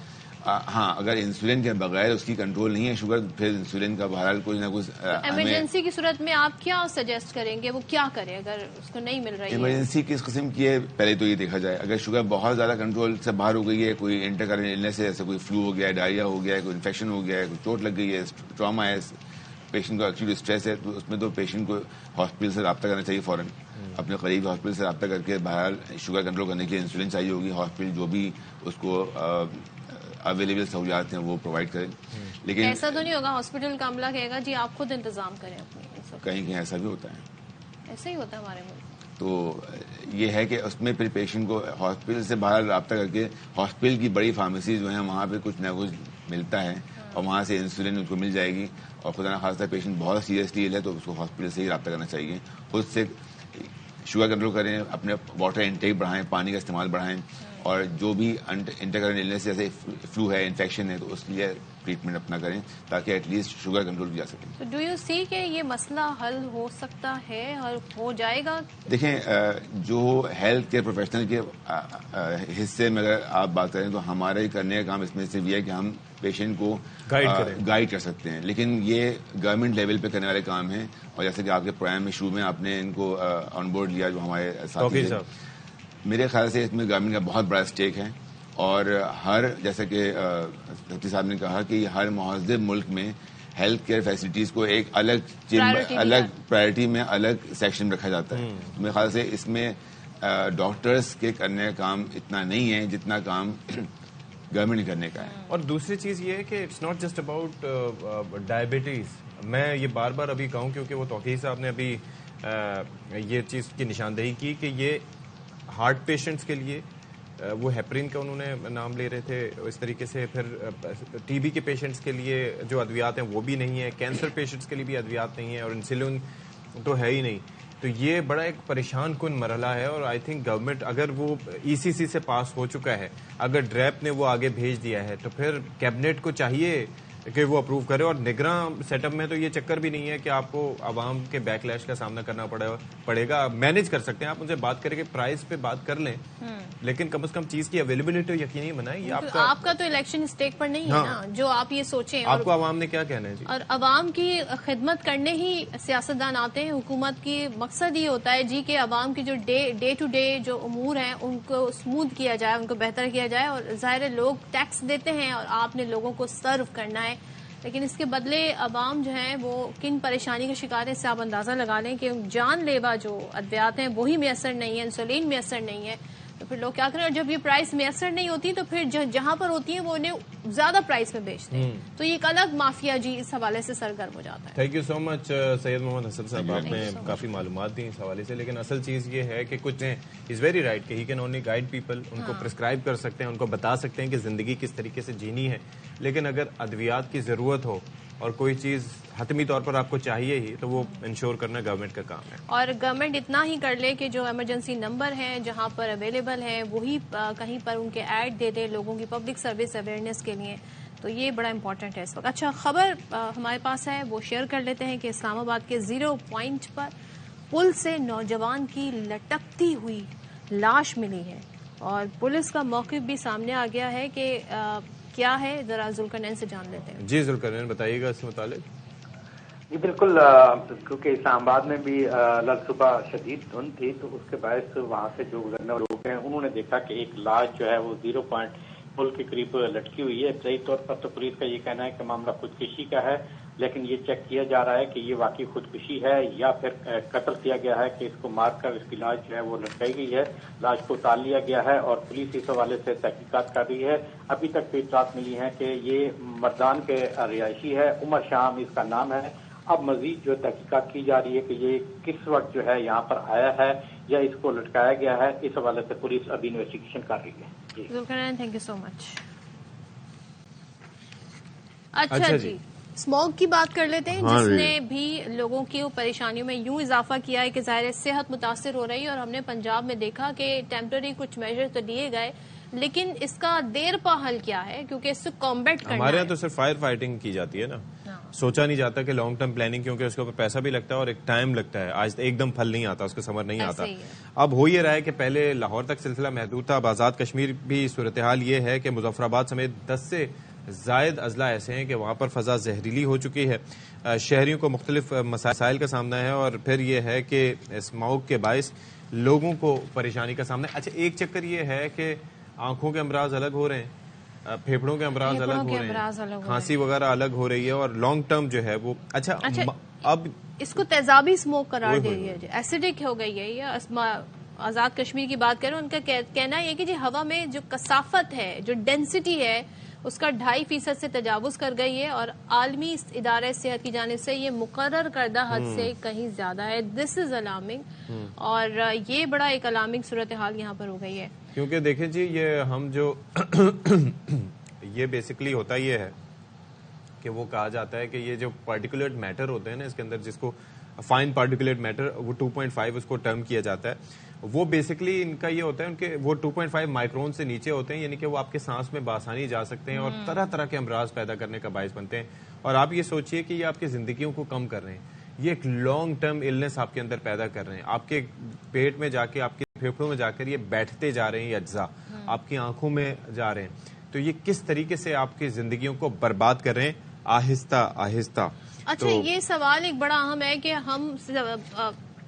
ہاں، اگر انسولین کے بغیر اس کی کنٹرول نہیں ہے شوگر، پھر انسولین کا بہرحال کچھ نہ کچھ ایمرجنسی کی صورت میں آپ کیا سجیسٹ کریں گے؟ وہ کیا کرے اگر اس کو نہیں مل رہی ہے؟ ایمرجنسی کس قسم کی ہے پہلے تو یہ دیکھا جائے. اگر شوگر بہت زیادہ کنٹرول سے باہر ہو گئی ہے، کوئی انٹرکرنٹ النس ہے، جیسے کوئی فلو ہو گیا ہے، ڈائریا ہو گیا ہے، کوئی انفیکشن ہو گیا ہے، کوئی چوٹ لگ گئی ہے، ٹراما ہے، پیشنٹ کو ایکچولی اسٹریس ہے، تو اس میں تو پیشنٹ کو ہاسپٹل سے رابطہ کرنا چاہیے فوراً. اپنے قریب ہاسپٹل سے رابطہ کر کے بہرحال شوگر کنٹرول کرنے کے لیے انسولین چاہیے ہوگی. ہاسپٹل جو بھی اس کو اویلیبل سہولیات ہیں وہ پرووائڈ کریں. لیکن ایسا تو نہیں ہوگا ہاسپٹل کا عملہ کہے گا جی آپ خود انتظام کریں اپنے؟ کہیں ایسا بھی ہوتا ہے. ایسا ہی ہوتا ہے ہمارے ملک. تو یہ ہے کہ اس میں پھر پیشنٹ کو ہاسپٹل سے باہر رابطہ کر کے ہاسپٹل کی بڑی فارمیسیز جو ہیں وہاں پہ کچھ نہ کچھ ملتا ہے اور وہاں سے انسولین ان کو مل جائے گی. اور خدا نخواستہ پیشنٹ بہت سیریسلی ہے تو اس کو ہاسپٹل سے ہی رابطہ کرنا چاہیے. خود سے شوگر کنٹرول کریں، اپنے واٹر انٹیک بڑھائیں، پانی کا استعمال بڑھائیں اور جو بھی انٹرکرنٹ النس جیسے فلو ہے, انفیکشن ہے, تو اس کے لیے ٹریٹمنٹ اپنا کریں تاکہ ایٹ لیسٹ شوگر کنٹرول بھی جا سکے. تو ڈو یو سی کہ یہ مسئلہ حل ہو سکتا ہے اور ہو جائے گا؟ دیکھیں, جو ہیلتھ کیئر پروفیشنل کے حصے میں اگر آپ بات کریں تو ہمارے کرنے کا کام اس میں سے بھی ہے کہ ہم پیشنٹ کو گائیڈ کر سکتے ہیں, لیکن یہ گورنمنٹ لیول پہ کرنے والے کام ہیں. اور جیسے کہ آپ کے پروگرام میں شروع میں آپ نے ان کو آن بورڈ لیا جو ہمارے ساتھی ہیں, میرے خیال سے اس میں گورنمنٹ کا بہت بڑا اسٹیک ہے. اور جیسا کہ سفتی صاحب نے کہا کہ ہر مہذب ملک میں ہیلتھ کیئر فیسلٹیز کو ایک الگ پرائرٹی میں الگ سیکشن رکھا جاتا ہے. میرے خیال سے اس میں ڈاکٹرز کے کرنے کا کام اتنا نہیں ہے جتنا کام گورنمنٹ کرنے کا ہے. اور دوسری چیز یہ ہے کہ it's not just about diabetes. میں یہ بار بار ابھی کہوں کیونکہ وہ توقیر صاحب نے ابھی یہ چیز کی نشاندہی کی کہ یہ ہارٹ پیشنٹس کے لیے وہ ہیپرین کا انہوں نے نام لے رہے تھے, اس طریقے سے پھر ٹی بی کے پیشنٹس کے لیے جو ادویات ہیں وہ بھی نہیں ہے, کینسر پیشنٹس کے لیے بھی ادویات نہیں ہیں, اور انسولین تو ہے ہی نہیں. تو یہ بڑا ایک پریشان کن مرحلہ ہے. اور آئی تھنک گورنمنٹ اگر وہ ای سی سی سے پاس ہو چکا ہے, اگر ڈریپ نے وہ آگے بھیج دیا ہے, تو پھر کیبنٹ کو چاہیے کہ وہ اپروو کرے. اور نگراں سیٹ اپ میں تو یہ چکر بھی نہیں ہے کہ آپ کو عوام کے بیک لیش کا سامنا کرنا پڑے گا. مینج کر سکتے ہیں آپ, ان سے بات کریں کہ پرائز پہ بات کر لیں, لیکن کم از کم چیز کی اویلیبلٹی یقینی بنائیں. آپ کا تو الیکشن اسٹیک پر نہیں ہے نا, جو آپ یہ سوچیں. آپ کو عوام نے کیا کہنا ہے جی؟ اور عوام کی خدمت کرنے ہی سیاستدان آتے ہیں. حکومت کی مقصد یہ ہوتا ہے جی کہ عوام کی جو ڈے ٹو ڈے جو امور ہیں ان کو اسموتھ کیا جائے, ان کو بہتر کیا جائے. اور ظاہر لوگ ٹیکس دیتے ہیں اور آپ نے لوگوں کو سرو کرنا ہے, لیکن اس کے بدلے عوام جو ہیں وہ کن پریشانی کا شکار ہے, اس سے آپ اندازہ لگا لیں کہ جان لیوا جو ادویات ہیں وہی میسر نہیں ہے, انسولین میسر نہیں ہے. تو پھر لوگ کیا کریں, اور جب یہ پرائز میسر نہیں ہوتی تو پھر جہاں پر ہوتی ہیں وہ انہیں زیادہ پرائز پہ بیچتے ہیں. تو یہ ایک الگ مافیا جی اس حوالے سے سرگرم ہو جاتا ہے. تھینک یو سو مچ سید محمد حسن صاحب, آپ نے کافی معلومات دی اس حوالے سے. لیکن اصل چیز یہ ہے کہ کچھ از ویری رائٹ کہ he can only guide people, ان کو پرسکرائب کر سکتے ہیں, ان کو بتا سکتے ہیں کہ زندگی کس طریقے سے جینی ہے. لیکن اگر ادویات کی ضرورت ہو اور کوئی چیز حتمی طور پر آپ کو چاہیے ہی, تو وہ انشور کرنا گورنمنٹ کا کام ہے. اور گورنمنٹ اتنا ہی کر لے کہ جو ایمرجنسی نمبر ہیں جہاں پر اویلیبل ہیں وہی کہیں پر ان کے ایڈ دے دے لوگوں کی پبلک سروس اویئرنیس کے لیے. تو یہ بڑا امپورٹنٹ ہے اس وقت. اچھا, خبر ہمارے پاس ہے وہ شیئر کر لیتے ہیں کہ اسلام آباد کے 0 پوائنٹ پر پل سے نوجوان کی لٹکتی ہوئی لاش ملی ہے, اور پولیس کا موقف بھی سامنے آ گیا ہے کہ کیا ہے, ذرا ذوالقرنین سے جان لیتے ہیں. جی ذوالقرنین بتائیے گا اس کے متعلق. جی بالکل, کیونکہ اسلام آباد میں بھی صبح شدید دھند تھی, تو اس کے باعث وہاں سے جو گزرنے والے لوگ ہیں انہوں نے دیکھا کہ ایک لاش جو ہے وہ 0 پوائنٹ پل کے قریب لٹکی ہوئی ہے. ابتدائی طور پر تو پولیس کا یہ کہنا ہے کہ معاملہ خودکشی کا ہے, لیکن یہ چیک کیا جا رہا ہے کہ یہ واقعی خودکشی ہے یا پھر قتل کیا گیا ہے, کہ اس کو مار کر اس کی لاش جو ہے وہ لٹکائی گئی ہے. لاش کو اتار لیا گیا ہے اور پولیس اس حوالے سے تحقیقات کر رہی ہے. ابھی تک تو اطلاعات ملی ہیں کہ یہ مردان کے رہائشی ہے, عمر شام اس کا نام ہے. اب مزید جو تحقیقات کی جا رہی ہے کہ یہ کس وقت جو ہے یہاں پر آیا ہے یا اس کو لٹکایا گیا ہے, اس حوالے سے پولیس ابھی انویسٹیگیشن کر رہی ہے. تھینک یو سو مچ. اچھا جی, اسموگ کی بات کر لیتے ہیں جس نے بھی لوگوں کی پریشانیوں میں یوں اضافہ کیا ہے کہ ظاہر صحت متاثر ہو رہی ہے. اور ہم نے پنجاب میں دیکھا کہ ٹیمپرری کچھ میجر تو لیے گئے, لیکن اس کا دیر پا حل کیا ہے, کیونکہ اس سے کمبیٹ کرنا ہے. ہمارے یہاں تو صرف فائر فائٹنگ کی جاتی ہے نا, سوچا نہیں جاتا کہ لانگ ٹرم پلاننگ, کیونکہ اس کے اوپر پیسہ بھی لگتا ہے اور ایک ٹائم لگتا ہے. آج ایک دم پھل نہیں آتا, اس کا ثمر نہیں آتا. اب ہو یہ رہا ہے کہ پہلے لاہور تک سلسلہ محدود تھا, اب آزاد کشمیر بھی صورتحال یہ ہے کہ مظفر آباد سمیت 10 سے زائد اضلاع ایسے ہیں کہ وہاں پر فضا زہریلی ہو چکی ہے. شہریوں کو مختلف مسائل کا سامنا ہے, اور پھر یہ ہے کہ اسموگ کے باعث لوگوں کو پریشانی کا سامنا ہے. اچھا, ایک چکر یہ ہے کہ آنکھوں کے امراض الگ ہو رہے ہیں, پھیپھڑوں کے امراض الگ ہو رہے ہیں, کھانسی وغیرہ الگ ہو رہی ہے, اور لانگ ٹرم جو ہے وہ اچھا اب اس کو تیزابی اسموگ قرار دے رہی ہے, ایسیڈک ہو گئی ہے. یہ آزاد کشمیر کی بات کریں, ان کا کہنا یہ کہ جی ہوا میں جو کثافت ہے, جو ڈینسٹی ہے, اس کا 2.5% سے تجاوز کر گئی ہے, اور عالمی ادارہ صحت کی جانب سے یہ مقرر کردہ حد سے کہیں زیادہ ہے. دس از الارمنگ, اور یہ بڑا ایک الارمنگ صورتحال یہاں پر ہو گئی ہے. کیونکہ دیکھیں جی, یہ ہم جو یہ بیسکلی ہوتا یہ ہے کہ وہ کہا جاتا ہے کہ یہ جو پارٹیکولر میٹر ہوتے ہیں نا اس کے اندر, جس کو فائن پارٹیکولر میٹر, وہ 2.5 اس کو ٹرم کیا جاتا ہے. وہ بیسکلی ان کا یہ ہوتا ہے ان کے وہ 2.5 مائکرون سے نیچے ہوتے ہیں, یعنی کہ وہ آپ کے سانس میں بآسانی جا سکتے ہیں اور طرح طرح کے امراض پیدا کرنے کا باعث بنتے ہیں. اور آپ یہ سوچئے کہ یہ آپ کی زندگیوں کو کم کر رہے ہیں, یہ ایک لانگ ٹرم النس آپ کے اندر پیدا کر رہے ہیں. آپ کے پیٹ میں جا کے, آپ کے پھیپھڑوں میں جا کر یہ بیٹھتے جا رہے ہیں, یہ اجزاء آپ کی آنکھوں میں جا رہے ہیں. تو یہ کس طریقے سے آپ کی زندگیوں کو برباد کر رہے ہیں آہستہ آہستہ. اچھا, یہ سوال ایک بڑا اہم ہے کہ ہم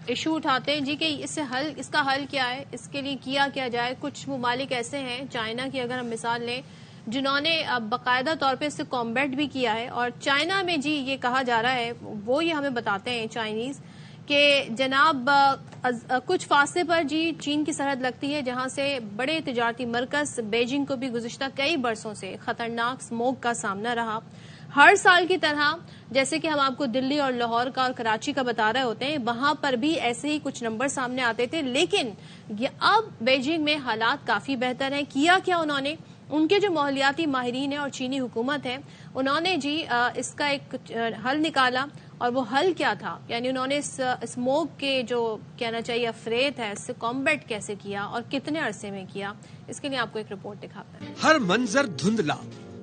ایشو اٹھاتے ہیں جی کہ اس کا حل کیا ہے, اس کے لیے کیا جائے. کچھ ممالک ایسے ہیں, چائنا کی اگر ہم مثال لیں, جنہوں نے باقاعدہ طور پہ اس سے کامبیٹ بھی کیا ہے. اور چائنا میں جی یہ کہا جا رہا ہے, وہ یہ ہمیں بتاتے ہیں چائنیز, کہ جناب کچھ فاصلے پر جی چین کی سرحد لگتی ہے, جہاں سے بڑے تجارتی مرکز بیجنگ کو بھی گزشتہ کئی برسوں سے خطرناک اسموگ کا سامنا رہا. ہر سال کی طرح جیسے کہ ہم آپ کو دلی اور لاہور کا اور کراچی کا بتا رہے ہوتے ہیں, وہاں پر بھی ایسے ہی کچھ نمبر سامنے آتے تھے. لیکن اب بیجنگ میں حالات کافی بہتر ہیں. کیا انہوں نے, ان کے جو ماحولیاتی ماہرین ہیں اور چینی حکومت ہے, انہوں نے جی اس کا ایک حل نکالا. اور وہ حل کیا تھا, یعنی انہوں نے اسموگ کے جو کہنا چاہیے افریت ہے, اس سے کامبیٹ کیسے کیا اور کتنے عرصے میں کیا, اس کے لیے آپ کو ایک رپورٹ دکھاتے ہیں. ہر منظر دھندلا,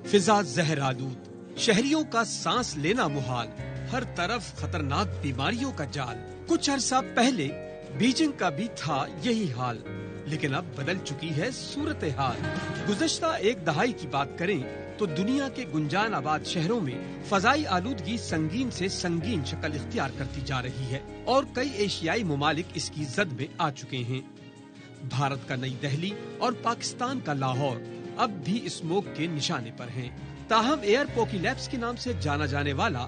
فضا زہر آلود, شہریوں کا سانس لینا محال, ہر طرف خطرناک بیماریوں کا جال. کچھ عرصہ پہلے بیجنگ کا بھی تھا یہی حال, لیکن اب بدل چکی ہے صورتحال. گزشتہ ایک دہائی کی بات کریں تو دنیا کے گنجان آباد شہروں میں فضائی آلودگی سنگین سے سنگین شکل اختیار کرتی جا رہی ہے, اور کئی ایشیائی ممالک اس کی زد میں آ چکے ہیں. بھارت کا نئی دہلی اور پاکستان کا لاہور اب بھی اسموگ کے نشانے پر ہیں. تاہم ایئر پوکیلیپس کے نام سے جانا جانے والا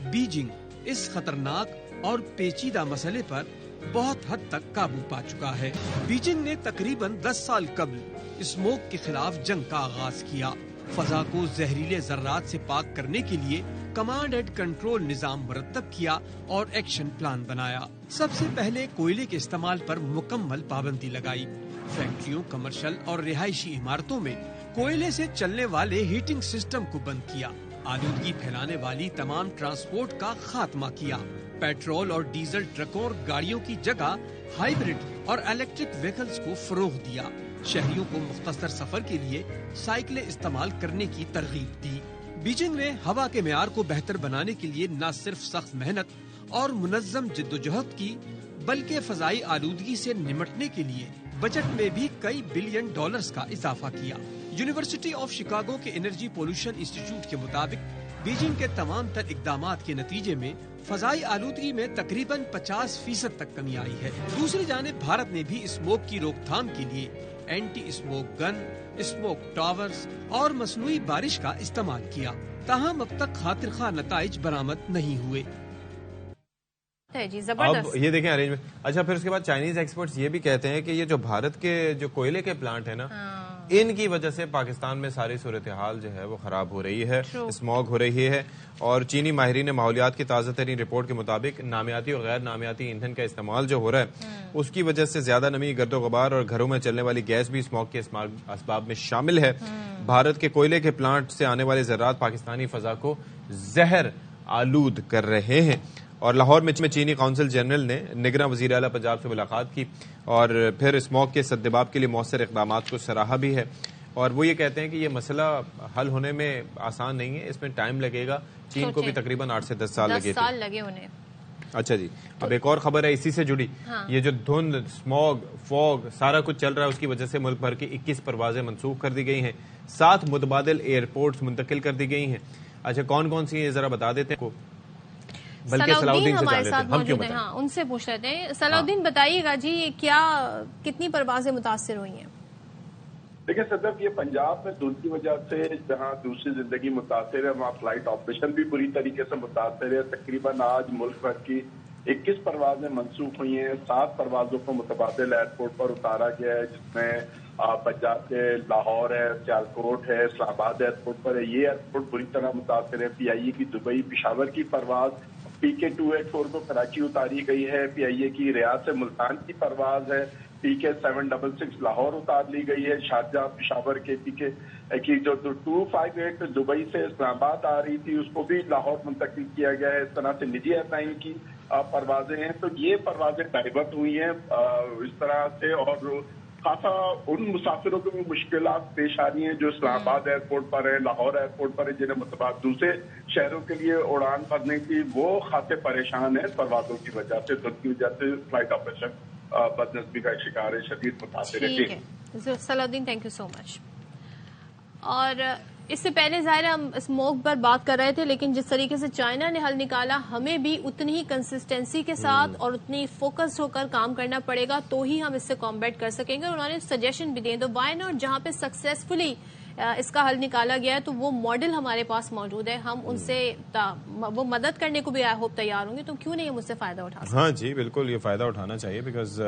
بیجنگ اس خطرناک اور پیچیدہ مسئلے پر بہت حد تک قابو پا چکا ہے. بیجنگ نے تقریباً 10 سال قبل اسموگ کے خلاف جنگ کا آغاز کیا. فضا کو زہریلے ذرات سے پاک کرنے کے لیے کمانڈ اینڈ کنٹرول نظام مرتب کیا اور ایکشن پلان بنایا. سب سے پہلے کوئلے کے استعمال پر مکمل پابندی لگائی. فیکٹریوں, کمرشل اور رہائشی عمارتوں میں کوئلے سے چلنے والے ہیٹنگ سسٹم کو بند کیا. آلودگی پھیلانے والی تمام ٹرانسپورٹ کا خاتمہ کیا. پیٹرول اور ڈیزل ٹرکوں اور گاڑیوں کی جگہ ہائیبرڈ اور الیکٹرک وہیکلز کو فروغ دیا. شہریوں کو مختصر سفر کے لیے سائیکلیں استعمال کرنے کی ترغیب دی. بیجنگ نے ہوا کے معیار کو بہتر بنانے کے لیے نہ صرف سخت محنت اور منظم جدوجہد کی, بلکہ فضائی آلودگی سے نمٹنے کے لیے بجٹ میں بھی کئی بلین ڈالرز کا اضافہ کیا. یونیورسٹی آف شکاگو کے انرجی پولوشن انسٹیٹیوٹ کے مطابق بیجنگ کے تمام تر اقدامات کے نتیجے میں فضائی آلودگی میں تقریباً 50% تک کمی آئی ہے. دوسری جانب بھارت نے بھی اسموگ کی روک تھام کے لیے اینٹی اسموگ گن, اسموگ ٹاورز اور مصنوعی بارش کا استعمال کیا. تاہم اب تک خاطر خواہ نتائج برآمد نہیں ہوئے. اب یہ دیکھیں ارینجمنٹ. اچھا, پھر اس کے بعد چائنیز ایکسپرٹس یہ بھی کہتے ہیں کہ یہ جو بھارت کے جو کوئلے کے پلانٹ ہیں نا, ان کی وجہ سے پاکستان میں ساری صورتحال جو ہے وہ خراب ہو رہی ہے, اسموگ ہو رہی ہے. اور چینی ماہرین ماحولیات کی تازہ ترین رپورٹ کے مطابق نامیاتی اور غیر نامیاتی ایندھن کا استعمال جو ہو رہا ہے, اس کی وجہ سے زیادہ نمی, گرد و غبار اور گھروں میں چلنے والی گیس بھی اسموگ کے اسباب میں شامل ہے. بھارت کے کوئلے کے پلانٹ سے آنے والے ذرات پاکستانی فضا کو زہر آلود کر رہے ہیں. اور لاہور میں چینی قونصل جنرل نے نگراں وزیر اعلیٰ پنجاب سے ملاقات کی اور پھر اسموگ کے سدباب کے لیے مؤثر اقدامات کو سراہا بھی ہے. اور وہ یہ کہتے ہیں کہ یہ مسئلہ حل ہونے میں آسان نہیں ہے, اس میں ٹائم لگے گا. چین کو بھی تقریباً 8 سے 10 سال لگے انہیں. اچھا جی, اب ایک اور خبر ہے اسی سے جڑی. یہ جو دھند, اسموگ, فوگ سارا کچھ چل رہا ہے, اس کی وجہ سے ملک بھر کی 21 پروازیں منسوخ کر دی گئی ہیں. 7 متبادل ایئرپورٹس منتقل کر دی گئی ہیں. اچھا, کون کون سی ہیں ذرا بتا دیتے ہیں. بلکہ صلاح ہمارے ساتھ موجود ہیں, ہاں ان سے پوچھ لیتے ہیں. صلاح الدین بتائیے گا جی, کتنی پروازیں متاثر ہوئی ہیں؟ دیکھیں صدف, یہ پنجاب میں دھند کی وجہ سے جہاں دوسری زندگی متاثر ہے, وہاں فلائٹ آپریشن بھی بری طریقے سے متاثر ہے. تقریباً آج ملک بھر کی 21 پروازیں منسوخ ہوئی ہیں. 7 پروازوں کو متبادل ایئرپورٹ پر اتارا گیا ہے, جس میں پنجاب کے لاہور ہے, سیالکوٹ ہے, اسلام آباد ایئرپورٹ پر ہے. یہ ایئرپورٹ بری طرح متاثر ہے. PIA کی دبئی پشاور کی پرواز, PK 284 کو کراچی اتاری گئی ہے. PIA کی ریاض سے ملتان کی پرواز ہے. PK766 لاہور اتار لی گئی ہے. شارجہ پشاور کے PK کی جو 258 دبئی سے اسلام آباد آ رہی تھی اس کو بھی لاہور منتقل کیا گیا ہے. اس طرح سے نجی ایئر لائن کی پروازیں ہیں, تو یہ پروازیں ڈائیورٹ ہوئی ہیں اس طرح سے, اور خاصا ان مسافروں کو بھی مشکلات پیش آ رہی ہیں جو اسلام آباد ایئرپورٹ پر ہے, لاہور ایئرپورٹ پر ہے, جنہیں مطلب دوسرے شہروں کے لیے اڑان بھرنے کی وہ خاصے پریشان ہیں پروازوں کی وجہ سے. تو کی وجہ سے فلائٹ آپریشن بدنسبی کا شکار ہے, شدید متاثر ہے. صلاح الدین, تھینک یو سو مچ. اور اس سے پہلے ظاہر ہم اسموک پر بات کر رہے تھے, لیکن جس طریقے سے چائنا نے حل نکالا, ہمیں بھی اتنی ہی کنسسٹنسی کے ساتھ اور اتنی فوکس ہو کر کام کرنا پڑے گا تو ہی ہم اس سے کمبیٹ کر سکیں گے. انہوں نے سجیشن بھی دیے, تو وائی ناٹ, جہاں پہ سکسیسفلی اس کا حل نکالا گیا ہے تو وہ ماڈل ہمارے پاس موجود ہے, ہم ان سے وہ مدد کرنے کو بھی آئی ہوپ تیار ہوں گے, تو کیوں نہیں ہم اس سے فائدہ اٹھا سکتے. ہاں جی بالکل, یہ فائدہ اٹھانا چاہیے, بیکاز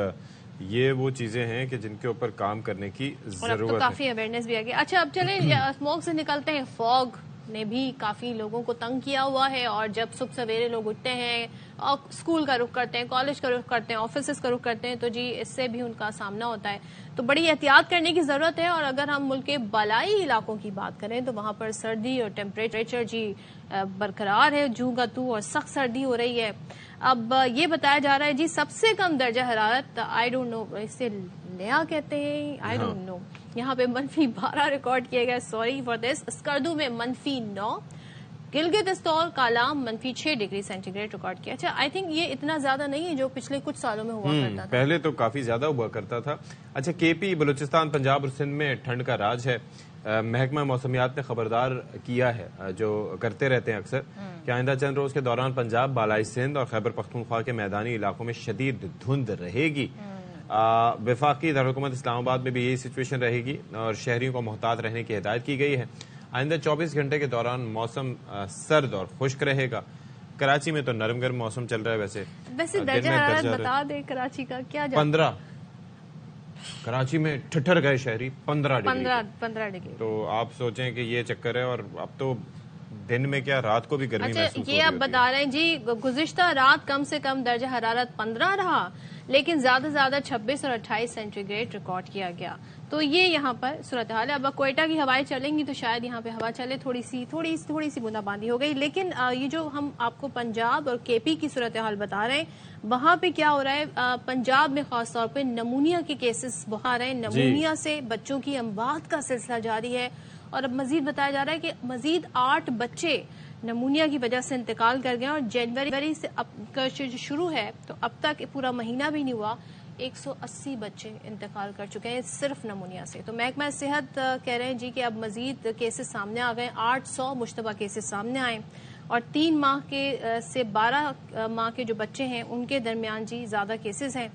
یہ وہ چیزیں ہیں کہ جن کے اوپر کام کرنے کی ضرورت ہے, اور اب تو کافی اویئرنیس بھی آ گئی. اچھا اب چلیں اسموک سے نکلتے ہیں. فوگ نے بھی کافی لوگوں کو تنگ کیا ہوا ہے, اور جب صبح سویرے لوگ اٹھتے ہیں اور اسکول کا رخ کرتے ہیں, کالج کا رخ کرتے ہیں, آفیسز کا رخ کرتے ہیں, تو جی اس سے بھی ان کا سامنا ہوتا ہے, تو بڑی احتیاط کرنے کی ضرورت ہے. اور اگر ہم ملک کے بالائی علاقوں کی بات کریں تو وہاں پر سردی اور ٹیمپریچر جی برقرار ہے, جوں کا تو, اور سخت سردی ہو رہی ہے. اب یہ بتایا جا رہا ہے جی سب سے کم درجہ حرارت, آئی ڈونٹ نو اسے نیا کہتے ہیں, آئی ڈونٹ نو, یہاں پہ -12 ریکارڈ کیے گئے. Sorry for this. اسکردو میں -9, Gilgit Astore Kalam -6 degree centigrade record کیا. اچھا آئی تھنک یہ اتنا زیادہ نہیں ہے جو پچھلے کچھ سالوں میں ہوا کرتا تھا. پہلے تو کافی زیادہ ہوا کرتا تھا. اچھا KP, بلوچستان, پنجاب اور سندھ میں ٹھنڈ کا راج ہے. محکمہ موسمیات نے خبردار کیا ہے, جو کرتے رہتے ہیں اکثر, کہ آئندہ چند روز کے دوران پنجاب, بالائی سندھ اور خیبر پختونخوا کے میدانی علاقوں میں شدید دھند رہے گی. وفاقی دارالحکومت اسلام آباد میں بھی یہی سچویشن رہے گی اور شہریوں کو محتاط رہنے کی ہدایت کی گئی ہے. آئندہ 24 گھنٹے کے دوران موسم سرد اور خشک رہے گا. کراچی میں تو نرم گرم موسم چل رہا ہے. ویسے درجہ حرارت بتا دیں کراچی کا کیا, 15. کراچی میں ٹھٹر گئے شہری 15 ڈگری. تو آپ سوچیں کہ یہ چکر ہے, اور اب تو دن میں کیا رات کو بھی گرمی محسوس ہو رہی ہے. یہ آپ بتا رہے ہیں جی گزشتہ رات کم سے کم درجہ حرارت 15 رہا, لیکن زیادہ سے زیادہ 26 اور 28 سینٹی گریڈ ریکارڈ کیا گیا. تو یہ یہاں پر صورتحال ہے. اب کوئٹہ کی ہوائیں چلیں گی تو شاید یہاں پہ ہوا چلے, تھوڑی سی بوندا باندی ہو گئی. لیکن یہ جو ہم آپ کو پنجاب اور KP کی صورتحال بتا رہے ہیں, وہاں پہ کیا ہو رہا ہے, پنجاب میں خاص طور پہ نمونیا کے کیسز بہت رہے ہیں. نمونیا سے بچوں کی اموات کا سلسلہ جاری ہے, اور اب مزید بتایا جا رہا ہے کہ مزید 8 بچے نمونیا کی وجہ سے انتقال کر گئے, اور جنوری سے اب شروع ہے تو اب تک پورا مہینہ بھی نہیں ہوا, 180 بچے انتقال کر چکے ہیں صرف نمونیا سے. تو محکمہ صحت کہہ رہے ہیں جی کہ اب مزید کیسز سامنے آ گئے, 800 مشتبہ کیسز سامنے آئے, اور 3 ماہ کے سے 12 ماہ کے جو بچے ہیں ان کے درمیان جی زیادہ کیسز ہیں.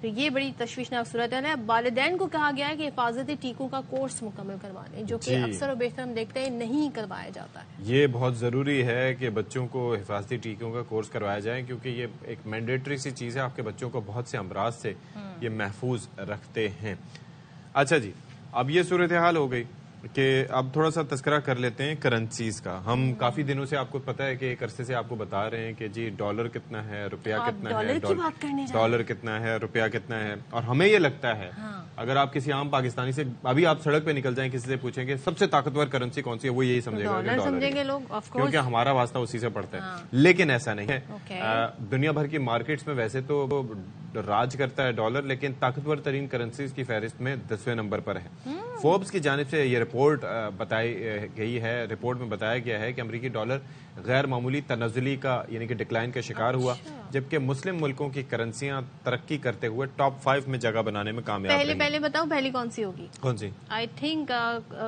تو یہ بڑی تشویشناک صورت ہے. والدین کو کہا گیا ہے کہ حفاظتی ٹیکوں کا کورس مکمل کروانے, جو کہ اکثر و بیشتر ہم دیکھتے ہیں نہیں کروایا جاتا ہے. یہ بہت ضروری ہے کہ بچوں کو حفاظتی ٹیکوں کا کورس کروایا جائے, کیونکہ یہ ایک مینڈیٹری سی چیز ہے, آپ کے بچوں کو بہت سے امراض سے یہ محفوظ رکھتے ہیں. اچھا جی, اب یہ صورتحال ہو گئی کہ اب تھوڑا سا تذکرہ کر لیتے ہیں کرنسیز کا. ہم کافی دنوں سے آپ کو پتا ہے کہ ایک عرصے سے آپ کو بتا رہے ہیں کہ جی ڈالر کتنا ہے, روپیہ کتنا ہے, ڈالر کتنا ہے, روپیہ کتنا ہے. اور ہمیں یہ لگتا ہے اگر آپ کسی عام پاکستانی سے ابھی آپ سڑک پہ نکل جائیں, کسی سے پوچھیں کہ سب سے طاقتور کرنسی کون سی ہے, وہ یہی سمجھے گا کہ ڈالر, کیونکہ ہمارا واسطہ اسی سے پڑتا ہے. لیکن ایسا نہیں ہے. دنیا بھر کی مارکیٹس میں ویسے تو راج کرتا ہے ڈالر, لیکن طاقتور ترین کرنسیز کی فہرست میں 10ویں نمبر پر ہے. فوربس کی جانب سے یہ رپورٹ بتائی گئی ہے. رپورٹ میں بتایا گیا ہے کہ امریکی ڈالر غیر معمولی تنزلی کا یعنی کہ ڈکلائن کا شکار ہوا, جبکہ مسلم ملکوں کی کرنسیاں ترقی کرتے ہوئے ٹاپ 5 میں جگہ بنانے میں کامیاب رہی. پہلے بتاؤں پہلی کون سی ہوگی؟ کون سی؟ آئی تھنک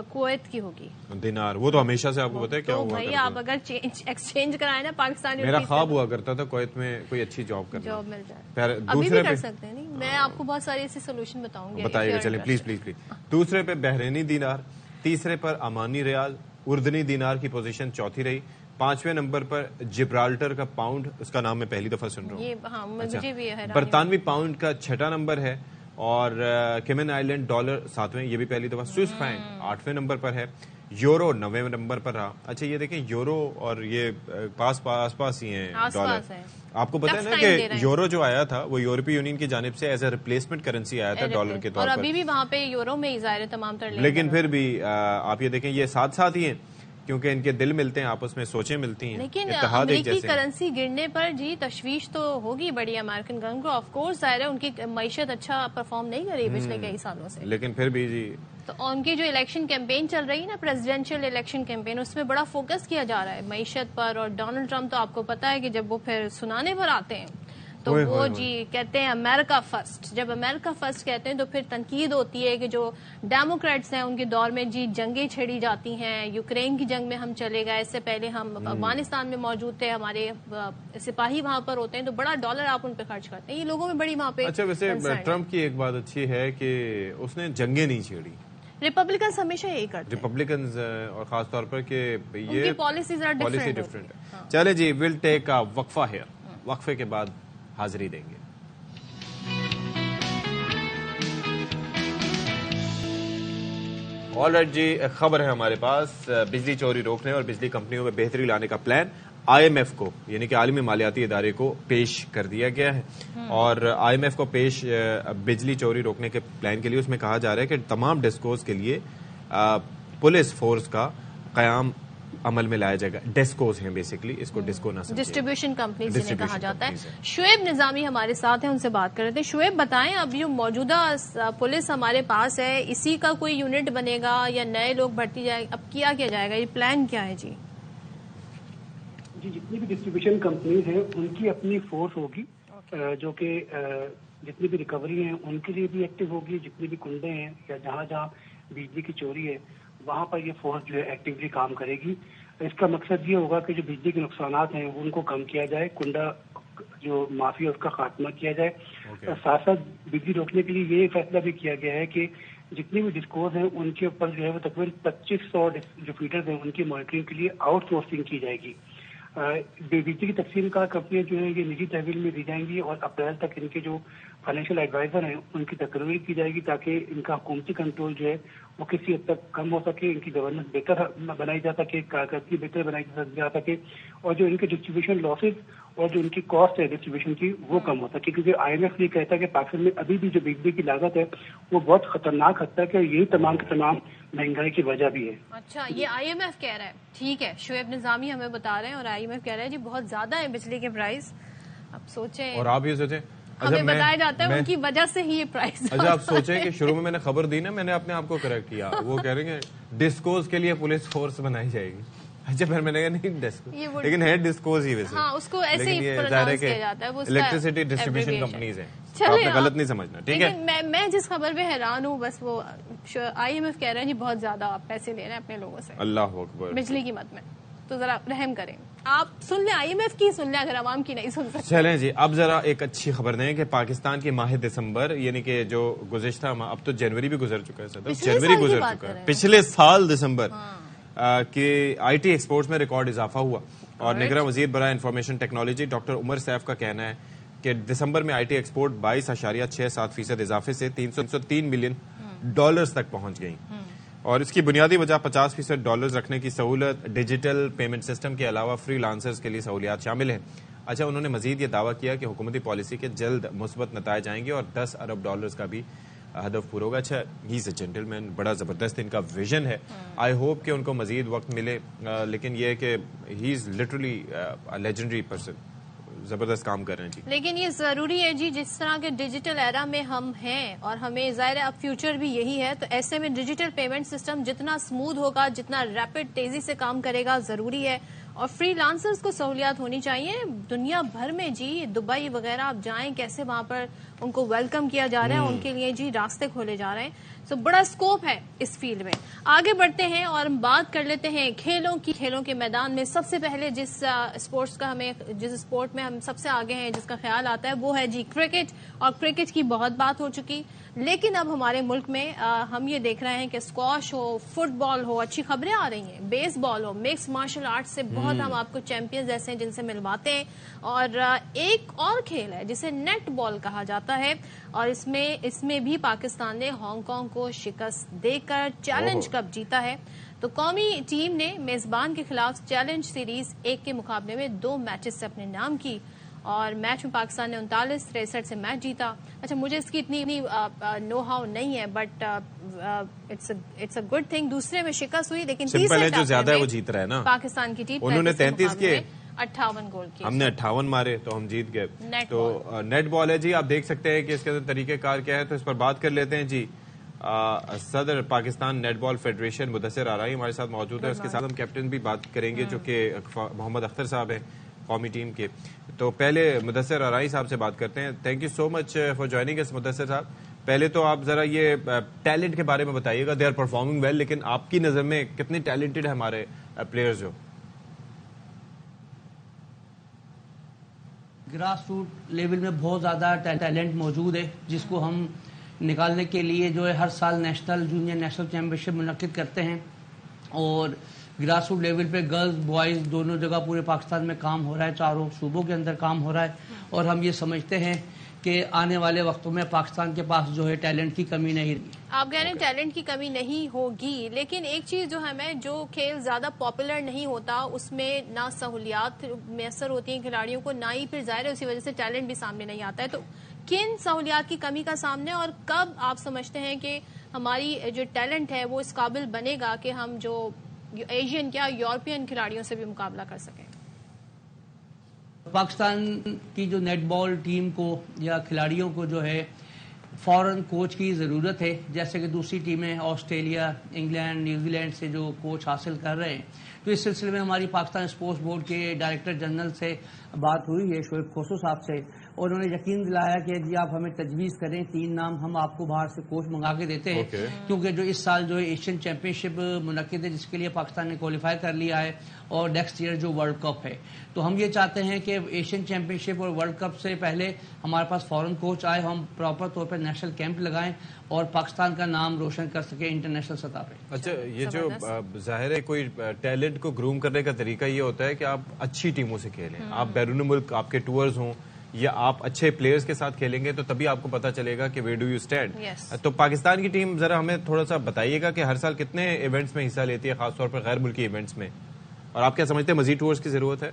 کویت کی ہوگی. دینار. وہ تو ہمیشہ سے آپ کو پتا ہے کیا ہوا بھائی, آپ اگر ایکسچینج کرائیں نا پاکستانی, میرا خواب ہوا کرتا تھا کویت میں کوئی اچھی جاب کرنا, جاب مل جائے. ابھی بھی کر سکتے ہیں. نہیں, میں آپ کو بہت سارے ایسے سولوشن بتاؤں گی, بتائیے گا. چلیں پلیز. دوسرے پہ بحرینی دینار, تیسرے پر امانی ریال, اردنی دینار کی پوزیشن چوتھی رہی. 5ویں نمبر پر جبرالٹر کا پاؤنڈ, اس کا نام میں پہلی دفعہ سن رہا ہوں. برطانوی پاؤنڈ کا 6واں نمبر ہے, اور کیمن آئیلینڈ ڈالر 7ویں, یہ بھی پہلی دفعہ. سوئس فرینک 8ویں نمبر پر ہے. یورو 9ویں نمبر پر رہا. اچھا یہ دیکھیں یورو اور یہ پاس ہی ہیں ڈالر. آپ کو پتا ہے نا کہ یورو جو آیا تھا وہ یورپی یونین کی جانب سے ایز اے ریپلیسمنٹ کرنسی آیا تھا ڈالر کے طور پر, اور ابھی بھی وہاں پہ یورو میں ظاہر تمام تر, لیکن پھر بھی آپ یہ دیکھیں یہ ساتھ ساتھ ہی ہیں کیونکہ ان کے دل ملتے ہیں, آپس میں سوچیں ملتی ہیں. لیکن امریکی کرنسی گرنے پر جی تشویش تو ہوگی بڑی امریکن گن کو. آف کورس ظاہر ہے ان کی معیشت اچھا پرفارم نہیں کری پچھلے کئی سالوں سے, لیکن پھر بھی جی تو ان کی جو الیکشن کیمپین چل رہی ہے نا, پریزیڈنشیل الیکشن کیمپین, اس میں بڑا فوکس کیا جا رہا ہے معیشت پر. اور ڈونلڈ ٹرمپ تو آپ کو پتا ہے کہ جب وہ پھر سنانے پر آتے ہیں تو وہ جی کہتے ہیں امریکہ فرسٹ. جب امریکہ فرسٹ کہتے ہیں تو پھر تنقید ہوتی ہے کہ جو ڈیموکریٹس ہیں ان کے دور میں جی جنگیں چھیڑی جاتی ہیں. یوکرین کی جنگ میں ہم چلے گئے, اس سے پہلے ہم افغانستان میں موجود تھے, ہمارے سپاہی وہاں پر ہوتے ہیں, تو بڑا ڈالر آپ ان پہ خرچ کرتے ہیں. یہ لوگوں میں بڑی وہاں پہ. اچھا ویسے ٹرمپ کی ایک بات اچھی ہے کہ اس نے جنگیں نہیں چھیڑی. ریپبلکنز ہمیشہ یہی کرتے ہیں, ریپبلکنز اور خاص طور پر کہ یہ پالیسی ڈفرینٹ ہے. چلے جی ول ٹیک ا وقفہ ہیئر, وقفے کے بعد حاضری دیں گے. آل رائٹ جی, خبر ہے ہمارے پاس, بجلی چوری روکنے اور بجلی کمپنیوں میں بہتری لانے کا پلان IMF کو یعنی کہ عالمی مالیاتی ادارے کو پیش کر دیا گیا ہے. اور IMF کو پیش بجلی چوری روکنے کے پلان کے لیے اس میں کہا جا رہا ہے کہ تمام ڈسکوز کے لیے پولیس فورس کا قیام عمل میں لایا جائے گا. ڈیسکوز ہیں بیسکلی, اس کو ڈسکو نہ سمجھیں, ڈسٹریبیوشن کمپنیز جنہیں کہا جاتا ہے. شعیب نظامی ہمارے ساتھ ہیں, ان سے بات کر رہے تھے. شعیب بتائیں, اب جو موجودہ پولیس ہمارے پاس ہے اسی کا کوئی یونٹ بنے گا یا نئے لوگ بھرتی جائے, اب کیا جائے گا, یہ پلان کیا ہے؟ جی جتنی بھی ڈسٹریبیوشن کمپنیز ہیں ان کی اپنی فورس ہوگی جو کہ جتنی بھی ریکوری ہیں ان کے لیے بھی ایکٹیو ہوگی. جتنی بھی کنڈے ہیں یا جہاں جہاں بجلی کی چوری ہے وہاں پر یہ فورس جو ہے ایکٹیولی کام کرے گی. اس کا مقصد یہ ہوگا کہ جو بجلی کے نقصانات ہیں ان کو کم کیا جائے, کنڈا جو معافی اس کا خاتمہ کیا جائے. ساتھ ساتھ بجلی روکنے کے لیے یہ فیصلہ بھی کیا گیا ہے کہ جتنے بھی ڈسکوز ہیں ان کے اوپر جو ہے وہ تقریباً 2500 جو فیڈرز ہیں ان کی مانیٹرنگ کے لیے آؤٹ سورسنگ کی جائے گی. بجلی کی تقسیم کا کمپنیاں جو ہیں یہ نجی تحویل میں دی جائیں گی اور اپریل تک ان کے جو فائنینشیل ایڈوائزر ہیں ان کی تقرری کی جائے گی تاکہ ان کا حکومتی کنٹرول جو ہے وہ کسی حد تک کم ہو سکے, ان کی گورننس بہتر بنائی جا سکے, کارکردگی بہتر بنائی جا سکے, اور جو ان کے ڈسٹریبیوشن لاسز اور جو ان کی کاسٹ ہے ڈسٹریبیوشن کی وہ کم ہو سکے. کیونکہ IMF یہ کہتا ہے کہ پاکستان میں ابھی بھی جو بجلی کی لاگت ہے وہ بہت خطرناک حد تک ہے, یہی تمام کے تمام مہنگائی کی وجہ بھی ہے. اچھا یہ IMF کہہ رہا ہے, ٹھیک ہے. شعیب نظامی ہمیں بتا رہے ہیں اور IMF کہہ رہا ہے جی بہت زیادہ ہے بجلی کے پرائز. اب سوچیں, اور آپ یہ سوچیں, ہمیں بتایا جاتا ہے ان کی وجہ سے ہی یہ پرائز. اچھا آپ سوچیں کہ شروع میں نے خبر دی نا, میں نے اپنے آپ کو کریکٹ کیا, وہ کہہ رہے ہیں ڈسکوز کے لیے پولیس فورس بنائی جائے گی. اچھا پھر میں نے کہا نہیں ڈسکوز, لیکن ہے ڈسکوز ہی ویسے. ہاں اس کو ایسے ہی پروناؤنس کیا جاتا ہے, وہ الیکٹریسٹی ڈسٹریبیوشن کمپنیز ہیں, آپ نے غلط نہیں سمجھنا, ٹھیک ہے. میں جس خبر پہ حیران ہوں بس وہ IMF کہہ رہے ہیں جی بہت زیادہ آپ پیسے لے رہے ہیں اپنے لوگوں سے اللہ اکبر بجلی قیمت میں, تو ذرا رحم کریں. آپ سن لیں IMF کی, سن لیں اگر عوام کی نہیں سن سکتے. چلیں جی, اب ذرا ایک اچھی خبر دیں کہ پاکستان کے ماہ دسمبر یعنی کہ جو گزشتہ اب تو جنوری بھی گزر چکا ہے, جنوری گزر چکا ہے, پچھلے سال دسمبر کہ IT ایکسپورٹس میں ریکارڈ اضافہ ہوا. اور نگراں وزیر برائے انفارمیشن ٹیکنالوجی ڈاکٹر عمر سیف کا کہنا ہے کہ دسمبر میں IT ایکسپورٹ 22.67% اضافے سے $303 ملین تک پہنچ گئی. اور اس کی بنیادی وجہ $50 رکھنے کی سہولت, ڈیجیٹل پیمنٹ سسٹم کے علاوہ فری لانسرز کے لیے سہولیات شامل ہیں. اچھا انہوں نے مزید یہ دعویٰ کیا کہ حکومتی پالیسی کے جلد مثبت نتائج آئیں گے اور $10 ارب کا بھی ہدف پورا ہوگا. اچھا ہی از اے جینٹل مین, بڑا زبردست ان کا ویژن ہے. آئی ہوپ کہ ان کو مزید وقت ملے, لیکن یہ کہ ہی از لٹرلی لیجنڈری پرسن, زبردست کام کر رہے ہیں جی. لیکن یہ ضروری ہے جی, جس طرح کے ڈیجیٹل ایرا میں ہم ہیں اور ہمیں ظاہر ہے اب فیوچر بھی یہی ہے, تو ایسے میں ڈیجیٹل پیمنٹ سسٹم جتنا اسموتھ ہوگا, جتنا ریپڈ تیزی سے کام کرے گا ضروری ہے. اور فری لانسرز کو سہولیات ہونی چاہیے دنیا بھر میں جی. دبئی وغیرہ آپ جائیں, کیسے وہاں پر ان کو ویلکم کیا جا رہا ہے, ان کے لیے جی راستے کھولے جا رہے ہیں. سو بڑا اسکوپ ہے اس فیلڈ میں. آگے بڑھتے ہیں اور ہم بات کر لیتے ہیں کھیلوں کی. کھیلوں کے میدان میں سب سے پہلے جس اسپورٹ میں ہم سب سے آگے ہیں, جس کا خیال آتا ہے وہ ہے جی کرکٹ. اور کرکٹ کی بہت بات ہو چکی, لیکن اب ہمارے ملک میں ہم یہ دیکھ رہے ہیں کہ اسکواش ہو, فٹ بال ہو, اچھی خبریں آ رہی ہیں, بیس بال ہو, مکس مارشل آرٹ سے بہت ہم آپ کو چیمپئنز ایسے ہیں جن سے ملواتے ہیں. اور ایک اور کھیل ہے جسے نیٹ بال کہا جاتا ہے, اور اس میں بھی پاکستان نے ہانگ کانگ کو شکست دے کر چیلنج کپ جیتا ہے. تو قومی ٹیم نے میزبان کے خلاف چیلنج سیریز 1 کے مقابلے میں 2 میچز سے اپنے نام کی اور میچ میں پاکستان نے 39-63 سے میچ جیتا. اچھا مجھے اس کی اتنی نو ہاؤ نہیں ہے but it's a good thing. دوسرے میں شکست ہوئی لیکن تیسرے جو زیادہ ہے وہ جیت رہا ہے نا پاکستان کی ٹیم. انہوں نے 33 کیے 58 گول کیے, ہم نے 58 مارے تو ہم جیت گئے. تو نیٹ بال ہے جی, آپ دیکھ سکتے ہیں کہ اس کے اندر طریقہ کار کیا ہے, تو اس پر بات کر لیتے ہیں جی. صدر پاکستان نیٹ بال فیڈریشن مدثر آرائی ہمارے ساتھ موجود ہے. اس کے ساتھ ہم کیپٹن بھی بات کریں گے جو کہ محمد اختر صاحب ہیں قومی ٹیم کے. تو پہلے مدثر آرائی صاحب سے بات کرتے ہیں. Thank you so much for joining us Mudassir صاحب. پہلے تو آپ ذرا یہ ٹیلنٹ کے بارے میں بتائیے گا. دے آر پرفارمنگ ویل, لیکن آپ کی نظر میں کتنے ٹیلنٹڈ ہیں ہمارے پلیئرز جو گراس روٹ لیول میں بہت زیادہ ٹیلنٹ موجود ہے جس کو ہم نکالنے کے لیے جو ہے ہر سال نیشنل جونیئر نیشنل چیمپئن شپ منعقد کرتے ہیں اور گراس روٹ لیول پہ گرلز بوائز دونوں جگہ پورے پاکستان میں کام ہو رہا ہے, چاروں صوبوں کے اندر کام ہو رہا ہے اور ہم یہ سمجھتے ہیں کہ آنے والے وقتوں میں پاکستان کے پاس جو ہے ٹیلنٹ کی کمی نہیں رہی. آپ کہہ رہے ہیں ٹیلنٹ کی کمی نہیں ہوگی, لیکن ایک چیز جو ہمیں جو کھیل زیادہ پاپولر نہیں ہوتا اس میں نہ سہولیات میسر ہوتی ہیں کھلاڑیوں کو, نہ ہی پھر ظاہر ہے اسی وجہ سے ٹیلنٹ بھی سامنے نہیں آتا ہے. تو کن سہولیات کی کمی کا سامنے اور کب آپ سمجھتے ہیں کہ ہماری جو ٹیلنٹ ہے وہ اس قابل بنے گا کہ ہم جو ایشین کیا یورپین کھلاڑیوں سے بھی مقابلہ کر سکیں؟ پاکستان کی جو نیٹ بال ٹیم کو یا کھلاڑیوں کو جو ہے فورن کوچ کی ضرورت ہے, جیسے کہ دوسری ٹیمیں آسٹریلیا, انگلینڈ, نیوزی لینڈ سے جو کوچ حاصل کر رہے ہیں. تو اس سلسلے میں ہماری پاکستان اسپورٹس بورڈ کے ڈائریکٹر جنرل سے بات ہوئی ہے شعیب کھوسو صاحب سے, اور انہوں نے یقین دلایا کہ جی آپ ہمیں تجویز کریں 3 نام ہم آپ کو باہر سے کوچ منگا کے دیتے ہیں. کیونکہ جو اس سال جو ایشین چیمپئن شپ منعقد ہے جس کے لیے پاکستان نے کوالیفائی کر لیا ہے اور نیکسٹ ایئر جو ورلڈ کپ ہے, تو ہم یہ چاہتے ہیں کہ ایشین چیمپئن شپ اور ورلڈ کپ سے پہلے ہمارے پاس فورن کوچ آئے, ہم پراپر طور پر نیشنل کیمپ لگائیں اور پاکستان کا نام روشن کر سکیں انٹرنیشنل سطح پہ. اچھا یہ جو ظاہر ہے کوئی ٹیلنٹ کو گروم کرنے کا طریقہ یہ ہوتا ہے کہ آپ اچھی ٹیموں سے کھیلیں, آپ بیرون ملک آپ کے ٹورز ہوں یا آپ اچھے پلیئرز کے ساتھ کھیلیں گے تو تبھی آپ کو پتا چلے گا کہ ویئر ڈو یو اسٹینڈ. تو پاکستان کی ٹیم ذرا ہمیں تھوڑا سا بتائیے گا کہ ہر سال کتنے ایونٹس میں حصہ لیتی ہے, خاص طور پر غیر ملکی ایونٹس میں, اور آپ کیا سمجھتے ہیں مزید ٹورز کی ضرورت ہے؟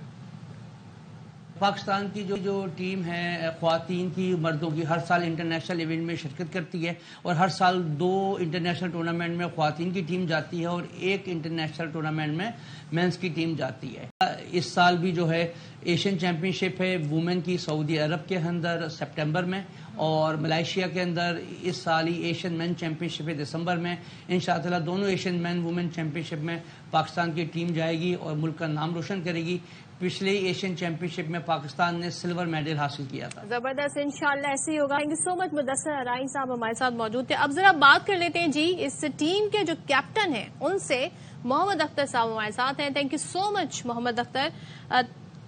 پاکستان کی جو ٹیم ہے خواتین کی مردوں کی ہر سال انٹرنیشنل ایونٹ میں شرکت کرتی ہے اور ہر سال 2 انٹرنیشنل ٹورنامنٹ میں خواتین کی ٹیم جاتی ہے اور 1 انٹرنیشنل ٹورنامنٹ میں مینس کی ٹیم جاتی ہے. اس سال بھی جو ہے ایشین چیمپئن شپ ہے وومن کی سعودی عرب کے اندر سپٹمبر میں, اور ملائیشیا کے اندر اس سال ہی ایشین مین چیمپئن شپ ہے دسمبر میں. انشاءاللہ دونوں ایشین مین وومن چیمپئن شپ میں پاکستان کی ٹیم جائے گی اور ملک کا نام روشن کرے گی. پچھلے ایشین چیمپئن شپ میں پاکستان نے سلور میڈل حاصل کیا تھا. زبردست, انشاءاللہ ایسے ہی ہوگا. تھینک یو سو مچ مدثر آرائی صاحب ہمارے ساتھ موجود تھے. اب ذرا بات کر لیتے ہیں جی اس ٹیم کے جو کیپٹن ہیں ان سے. محمد اختر صاحب ہمارے ساتھ ہیں. Thank you so much Muhammad Akhtar.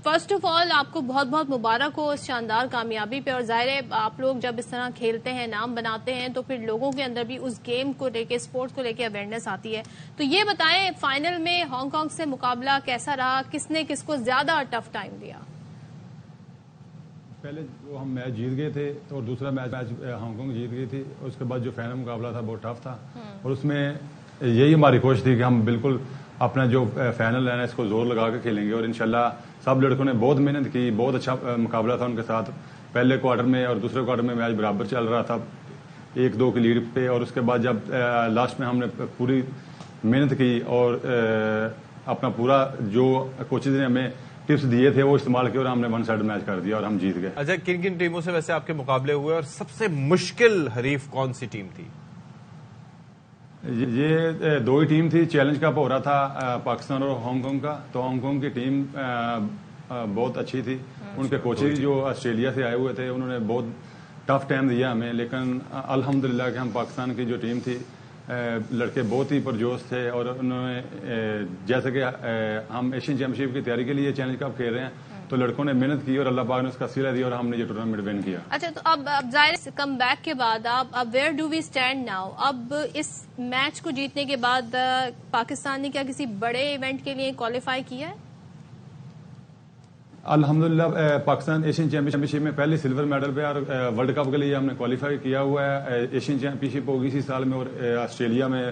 First of all آپ کو بہت بہت مبارک ہو اس شاندار کامیابی پہ, اور ظاہر ہے آپ لوگ جب اس طرح کھیلتے ہیں نام بناتے ہیں تو پھر لوگوں کے اندر بھی اس گیم کو لے کے اسپورٹس کو لے کے اویئرنیس آتی ہے. تو یہ بتائیں فائنل میں ہانگ کانگ سے مقابلہ کیسا رہا, کس نے کس کو زیادہ ٹف ٹائم دیا؟ پہلے جو ہم میچ جیت گئے تھے اور دوسرا میچ ہانگ کانگ جیت گئی تھی, اور اس کے بعد جو فائنل مقابلہ تھا بہت ٹف تھا, اور اس میں یہی ہماری کوشش تھی کہ ہم بالکل اپنا جو فائنل ہے نا اس کو زور لگا کے کھیلیں گے, اور انشاءاللہ سب لڑکوں نے بہت محنت کی. بہت اچھا مقابلہ تھا ان کے ساتھ. پہلے کوارٹر میں اور دوسرے کوارٹر میں میچ برابر چل رہا تھا 1-2 کی لیڈ پہ, اور اس کے بعد جب لاسٹ میں ہم نے پوری محنت کی اور اپنا پورا جو کوچز نے ہمیں ٹپس دیے تھے وہ استعمال کیا اور ہم نے 1 سائڈ میچ کر دیا اور ہم جیت گئے. اچھا کن کن ٹیموں سے ویسے آپ کے مقابلے ہوئے اور سب سے مشکل حریف کون سی ٹیم تھی؟ یہ 2 ہی ٹیم تھی. چیلنج کپ ہو رہا تھا پاکستان اور ہانگ کانگ کا, تو ہانگ کانگ کی ٹیم بہت اچھی تھی. ان کے کوچز جو آسٹریلیا سے آئے ہوئے تھے انہوں نے بہت ٹف ٹائم دیا ہمیں, لیکن الحمدللہ کہ ہم پاکستان کی جو ٹیم تھی لڑکے بہت ہی پرجوش تھے, اور انہوں نے جیسے کہ ہم ایشین چیمپئن شپ کی تیاری کے لیے چیلنج کپ کھیل رہے ہیں تو لڑکوں نے محنت کی اور اللہ پاک نے اس کا صلہ دیا اور ہم نے یہ ٹورنامنٹ ون کیا. اچھا تو اب ظاہر کم بیک کے بعد اب where do we stand now? اب اس میچ کو جیتنے کے بعد پاکستان نے کیا کسی بڑے ایونٹ کے لیے کوالیفائی کیا ہے؟ الحمدللہ پاکستان ایشین چیمپئن شپ میں پہلے سلور میڈل پہ, اور ورلڈ کپ کے لیے ہم نے کوالیفائی کیا ہوا ہے. ایشین چیمپئن شپ ہوگی اسی سال میں, اور آسٹریلیا میں